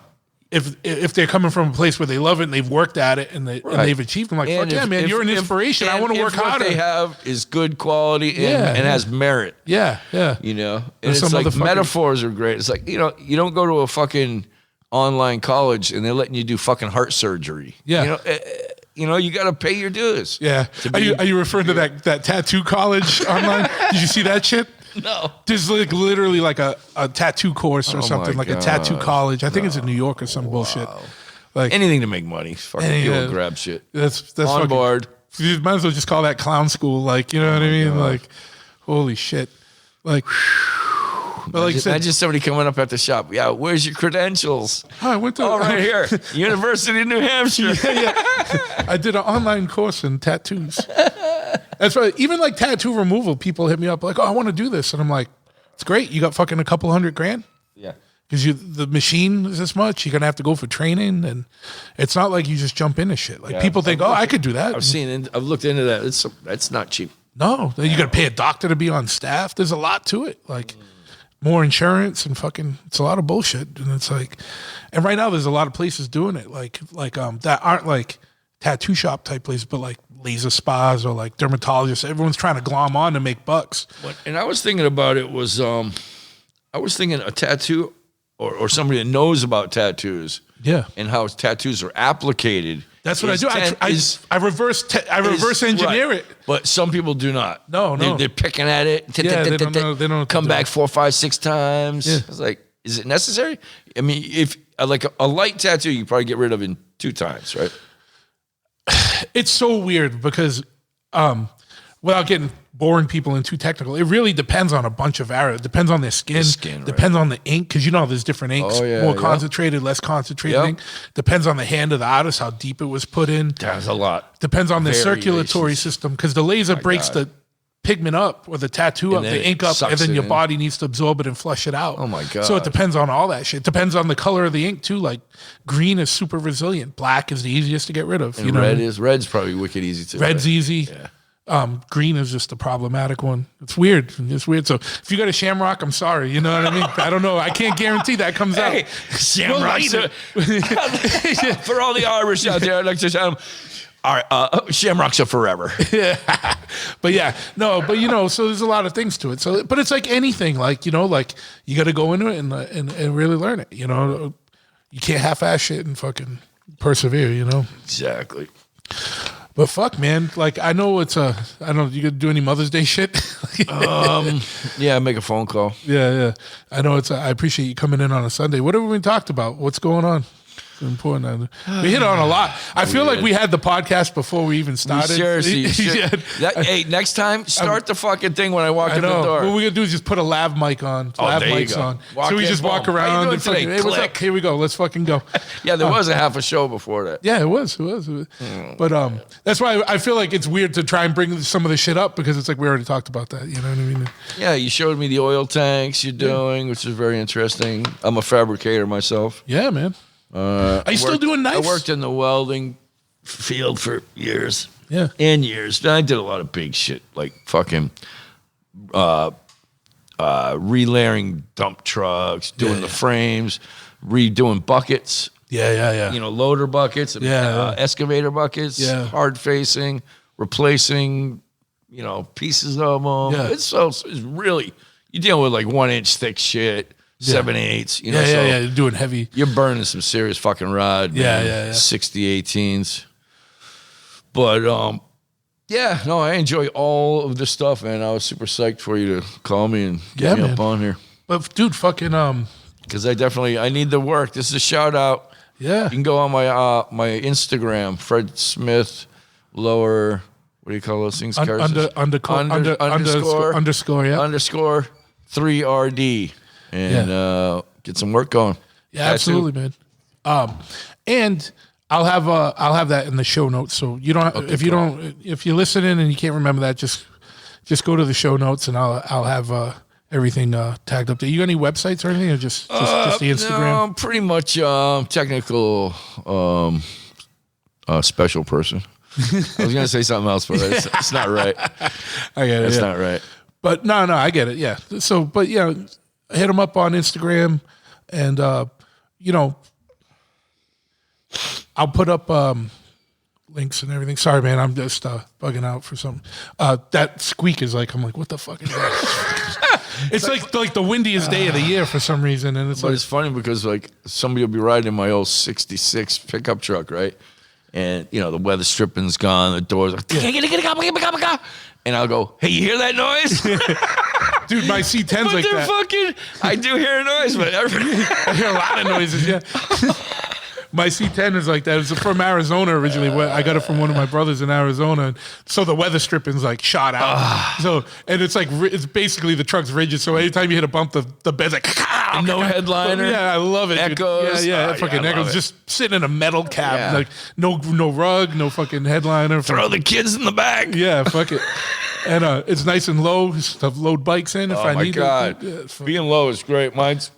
if they're coming from a place where they love it and they've worked at it and they've achieved, I'm like, fuck yeah, man, you're an inspiration. I want to work harder. What they have is good quality and has merit. Yeah. You know, and it's like metaphors are great. It's like, you know, you don't go to a fucking online college and they're letting you do fucking heart surgery. Yeah. You know, you got to pay your dues. Yeah. Are you referring to that tattoo college online? Did you see that shit? No. There's like literally like a tattoo course or something, like a tattoo college. I think it's in New York or some bullshit. Like anything to make money. Fucking people grab shit. That's on fucking, board. You might as well just call that clown school. Like, you know what I mean? God. Like, holy shit. Like, but like imagine somebody coming up at the shop. Yeah, where's your credentials? I went to right here, University of New Hampshire. I did an online course in tattoos. That's right. Even like tattoo removal, people hit me up like, "Oh, I want to do this," and I'm like, "It's great. You got fucking a couple $100,000." Yeah. Because the machine is this much, you're gonna have to go for training, and it's not like you just jump into shit. Like people think, "Oh, I could do that." I've looked into that. That's not cheap. No, you got to pay a doctor to be on staff. There's a lot to it. Like more insurance and fucking, it's a lot of bullshit. And it's like, and right now there's a lot of places doing it, like that aren't like tattoo shop type places, but like laser spas or like dermatologists. Everyone's trying to glom on to make bucks. And I was thinking about it was, I was thinking a tattoo or somebody that knows about tattoos. Yeah. And how tattoos are applicated. That's what I do. I reverse engineer it. But some people do not. No. They're picking at it. Yeah, they don't know what to come do. back 4, 5, 6 times. Yeah. It's like, is it necessary? I mean, if like a light tattoo, you probably get rid of in 2 times, right? It's so weird because, without getting boring people and too technical, it really depends on a bunch of variables. It depends on their skin. Depends on the ink, because you know there's different inks. More concentrated, less concentrated ink. Depends on the hand of the artist, how deep it was put in. There's a lot. Depends on the circulatory system, because the laser breaks the pigment up or the tattoo up, the ink up, and then your body needs to absorb it and flush it out. Oh my God. So it depends on all that shit. Depends on the color of the ink too. Like green is super resilient. Black is the easiest to get rid of. And red's probably wicked easy too. Red's easy. Yeah. Green is just the problematic one. It's weird. So if you got a shamrock, I'm sorry. You know what I mean? I don't know. I can't guarantee that comes out. Shamrocks. For all the Irish out there, I'd like to tell them, all right, shamrocks are forever. Yeah. But you know, so there's a lot of things to it. So, but it's like anything, like, you know, like you got to go into it and really learn it. You know, you can't half-ass shit and fucking persevere, you know? Exactly. But fuck, man. Like, I know you gonna do any Mother's Day shit? Yeah, make a phone call. Yeah. I know I appreciate you coming in on a Sunday. What have we talked about? What's going on? It's important. We hit on a lot. I feel like we had the podcast before we even started. Hey, next time, start the fucking thing when I walk in the door. What we're gonna do is just put a lav mic on. Lav mics on. So we just walk around and fucking, hey, what's up? Here we go. Let's fucking go. Yeah, there was a half a show before that. Yeah, it was. But that's why I feel like it's weird to try and bring some of the shit up, because it's like we already talked about that. You know what I mean? Yeah, you showed me the oil tanks you're doing, which is very interesting. I'm a fabricator myself. Yeah, man. Are you still doing knives? I worked in the welding field for years. Yeah. And years. I did a lot of big shit, like fucking relayering dump trucks, doing the frames, redoing buckets. Yeah. You know, loader buckets, excavator buckets, hard facing, replacing, you know, pieces of them. Yeah. It's really, you deal with like 1 inch thick shit. 7/8. You know, yeah. You're doing heavy. You're burning some serious fucking rod. Man. Yeah. 60/18s. But yeah, no, I enjoy all of this stuff, man. I was super psyched for you to call me and get me up on here. But dude, fucking because I need the work. This is a shout out. Yeah, you can go on my Instagram, Fred Smith, lower. What do you call those things? Underscore 3RD, and get some work going. Yeah, absolutely, man. And I'll have that in the show notes. So you don't if you're listening and you can't remember that, just go to the show notes and I'll have everything tagged up there. You got any websites or anything, or just the Instagram? No, pretty much technical special person. I was gonna say something else, but it's not right. I get it. It's not right. But no, I get it. Yeah. So, but yeah, hit them up on Instagram, and I'll put up links and everything. Sorry, man, I'm just bugging out for something. That squeak is like, I'm like, what the fuck is that? It's like the windiest day of the year for some reason, and it's funny because like somebody will be riding in my old '66 pickup truck, right? And the weather stripping's gone, the doors are and I'll go, hey, you hear that noise? Dude, my C10's like that. I do hear a noise, but I hear a lot of noises, yeah. My C10 is like that. It's from Arizona originally. I got it from one of my brothers in Arizona. And so the weather stripping's like shot out. And it's like, it's basically the truck's rigid. So anytime you hit a bump, the bed's like, no headliner. Yeah, I love it. Echoes. Dude. Yeah, fucking echoes. Just sitting in a metal cab. Like no rug, no fucking headliner. Throw the kids in the back. Yeah, fuck it. And it's nice and low. Stuff load bikes in if I need it. Oh my God. Being low is great. Mine's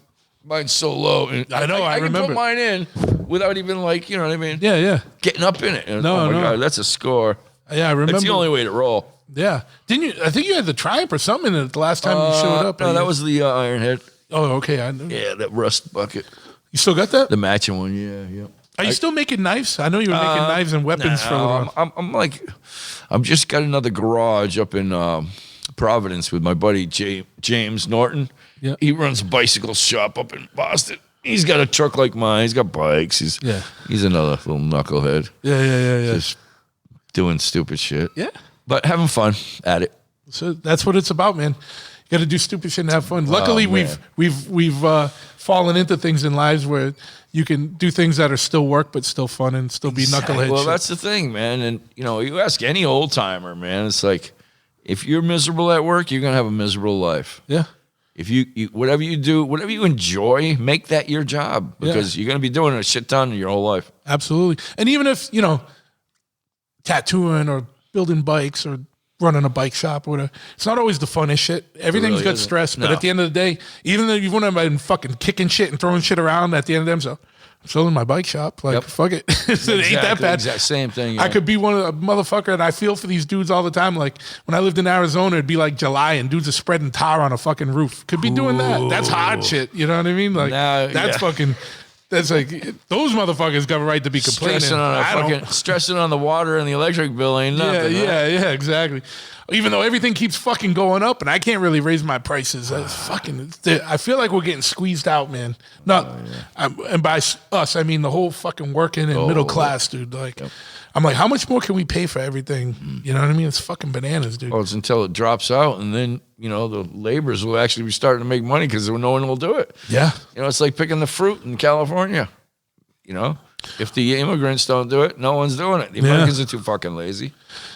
so low. And I know. I remember. Can put mine in without even like, you know what I mean? Yeah. Getting up in it. No. God, that's a score. Yeah, I remember. That's the only way to roll. Yeah. Didn't you? I think you had the Triumph or something in it the last time you showed up. No, that was the Ironhead. Oh, okay. I know. Yeah, that rust bucket. You still got that? The matching one, yeah. Are you still making knives? I know you were making knives and weapons for a little while. I'm just got another garage up in Providence with my buddy James Norton. Yeah. He runs a bicycle shop up in Boston. He's got a truck like mine. He's got bikes. He's another little knucklehead. Yeah. Just doing stupid shit. Yeah. But having fun at it. So that's what it's about, man. You got to do stupid shit and have fun. Luckily, we've fallen into things in lives where you can do things that are still work but still fun and still be knucklehead. Well, shit. that's the thing, man. And you ask any old timer, man. It's like if you're miserable at work, you're gonna have a miserable life. Yeah. If you whatever you do, whatever you enjoy, make that your job because you're gonna be doing a shit ton your whole life. Absolutely. And even if tattooing or building bikes or running a bike shop or whatever, it's not always the funnest shit. Everything's really got isn't. stress, but No. at the end of the day, even though you wouldn't have been fucking kicking shit and throwing shit around, at the end of the day, I'm still in my bike shop. Like, fuck it. It ain't that bad. Exact same thing. Yeah. I could be one of the motherfucker, and I feel for these dudes all the time. Like, when I lived in Arizona, it'd be like July, and dudes are spreading tar on a fucking roof. Could be doing that. That's hard shit. You know what I mean? Like, that's fucking... That's like, those motherfuckers got a right to be complaining. Stressing on the water and the electric bill ain't nothing. Yeah, exactly. Even though everything keeps fucking going up and I can't really raise my prices. I feel like we're getting squeezed out, man. And by us, I mean the whole fucking working and middle class, dude. Like, I'm like, how much more can we pay for everything? You know what I mean? It's fucking bananas, dude. Well, it's until it drops out, and then the laborers will actually be starting to make money because no one will do it. Yeah, it's like picking the fruit in California. If the immigrants don't do it, no one's doing it. The Americans are too fucking lazy,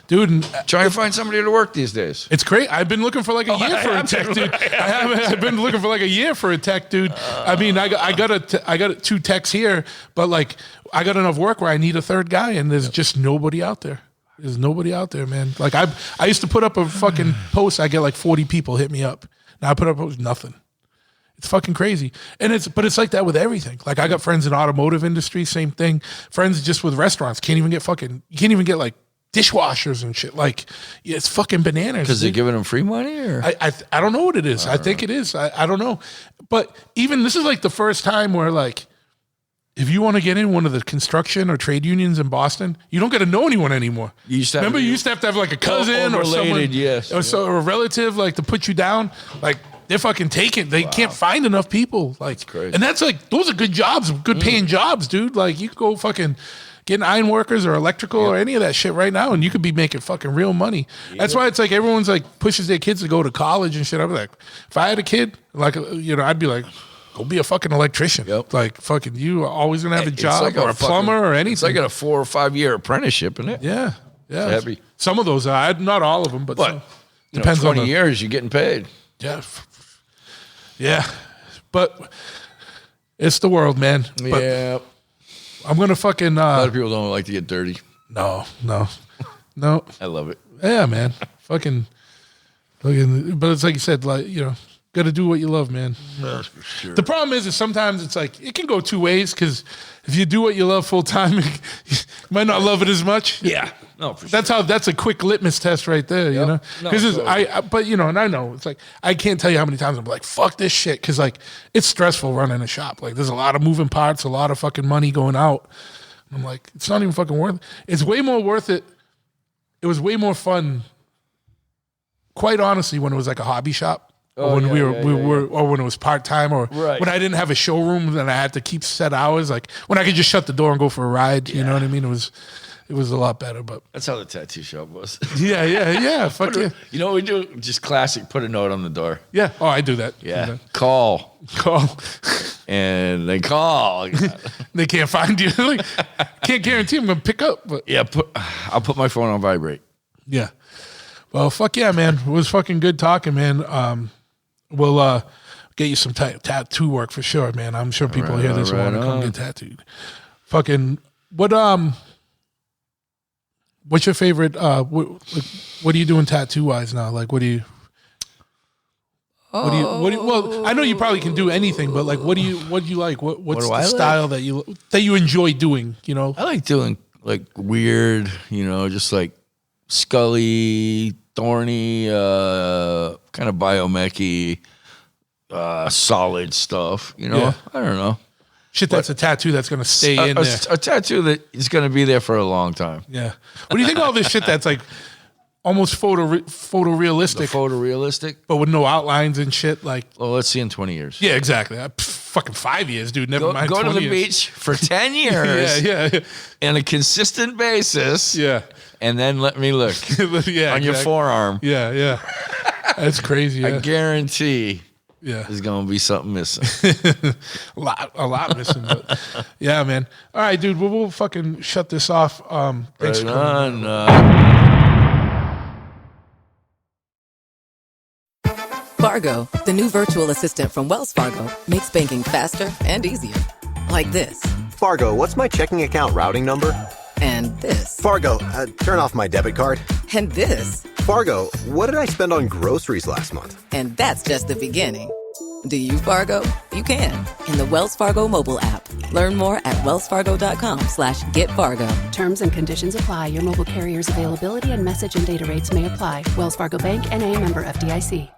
dude. Try and find somebody to work these days. It's great. I've been looking for like a year for a tech dude. I've been looking for like a year for a tech dude. I mean, I got two techs here, but like I got enough work where I need a third guy, and there's just nobody out there. There's nobody out there, man. Like I used to put up a fucking post. I get like 40 people hit me up. Now I put up a post, nothing. It's fucking crazy. But it's like that with everything. Like I got friends in automotive industry, same thing. Friends just with restaurants, you can't even get like dishwashers and shit. Like it's fucking bananas. Because they're giving them free money, or I don't know what it is. I think it is. I don't know. But even this is like the first time where like, if you want to get in one of the construction or trade unions in Boston, you don't get to know anyone anymore. You used to have to have like a cousin or someone, or a relative, like to put you down. Like they're fucking taking. They can't find enough people. Like, crazy. and that's like those are good jobs, good paying jobs, dude. Like you could go fucking getting iron workers or electrical or any of that shit right now, and you could be making fucking real money. That's why it's like everyone's like pushes their kids to go to college and shit. I'd be like, if I had a kid, like I'd be like, go be a fucking electrician. Yep. Like fucking, you are always gonna have a It's job like or a plumber or anything. It's like a 4 or 5 year apprenticeship, isn't it? Yeah. heavy. Some of those are, not all of them, but some. Depends 20 on years, you're getting paid. Yeah. Yeah. But it's the world, man. But Yeah. I'm going to fucking. A lot of people don't like to get dirty. No. I love it. Yeah, man. Fucking. But it's like you said, like, got to do what you love, man. That's for sure. The problem is sometimes it's like it can go two ways because if you do what you love full time, you might not love it as much. Yeah. No, for sure. That's a quick litmus test right there, you know. No, Because totally. but and I know it's like I can't tell you how many times I'm like fuck this shit because like it's stressful running a shop. Like there's a lot of moving parts, a lot of fucking money going out. And I'm like, it's not even fucking worth it. It's way more worth it. It was way more fun. Quite honestly, when it was like a hobby shop. Or when we were, or when it was part time, or when I didn't have a showroom and I had to keep set hours, like when I could just shut the door and go for a ride. You know what I mean? It was a lot better. But That's how the tattoo shop was. yeah. Fuck yeah. You know what we do? Just classic. Put a note on the door. Yeah. Oh, I do that. Yeah. Call. And they call. They can't find you. Like, can't guarantee I'm gonna pick up. But Yeah. I'll put my phone on vibrate. yeah. Well, fuck yeah, man. It was fucking good talking, man. We'll get you some tattoo work for sure, man. I'm sure people hear this want to come get tattooed. Fucking what's your favorite? What are you doing tattoo wise now? Like, what do you? Well, I know you probably can do anything, but like, what do you like? What's the style that you enjoy doing? You know, I like doing like weird, just like scully, thorny, kind of biomech-y, solid stuff. I don't know. Shit, that's a tattoo that's going to stay in there. A tattoo that is going to be there for a long time. Yeah. What do you think of all this shit that's like almost photorealistic? Photorealistic? But with no outlines and shit? Like, well, let's see in 20 years. Yeah, exactly. Fucking 5 years, dude. Never mind. Go to the 20 years. beach for 10 years. yeah. On a consistent basis. Yeah. And then let me look on your forearm. Yeah. That's crazy. Yeah. I guarantee Yeah. there's going to be something missing. a lot missing. But yeah, man. All right, dude. We'll fucking shut this off. Thanks for coming. Fargo, the new virtual assistant from Wells Fargo, makes banking faster and easier. Like this. Fargo, what's my checking account routing number? And this. Fargo, turn off my debit card. And this. Fargo, what did I spend on groceries last month? And that's just the beginning. Do you, Fargo? You can. In the Wells Fargo mobile app. Learn more at wellsfargo.com/getfargo. Terms and conditions apply. Your mobile carrier's availability and message and data rates may apply. Wells Fargo Bank, N.A., member FDIC.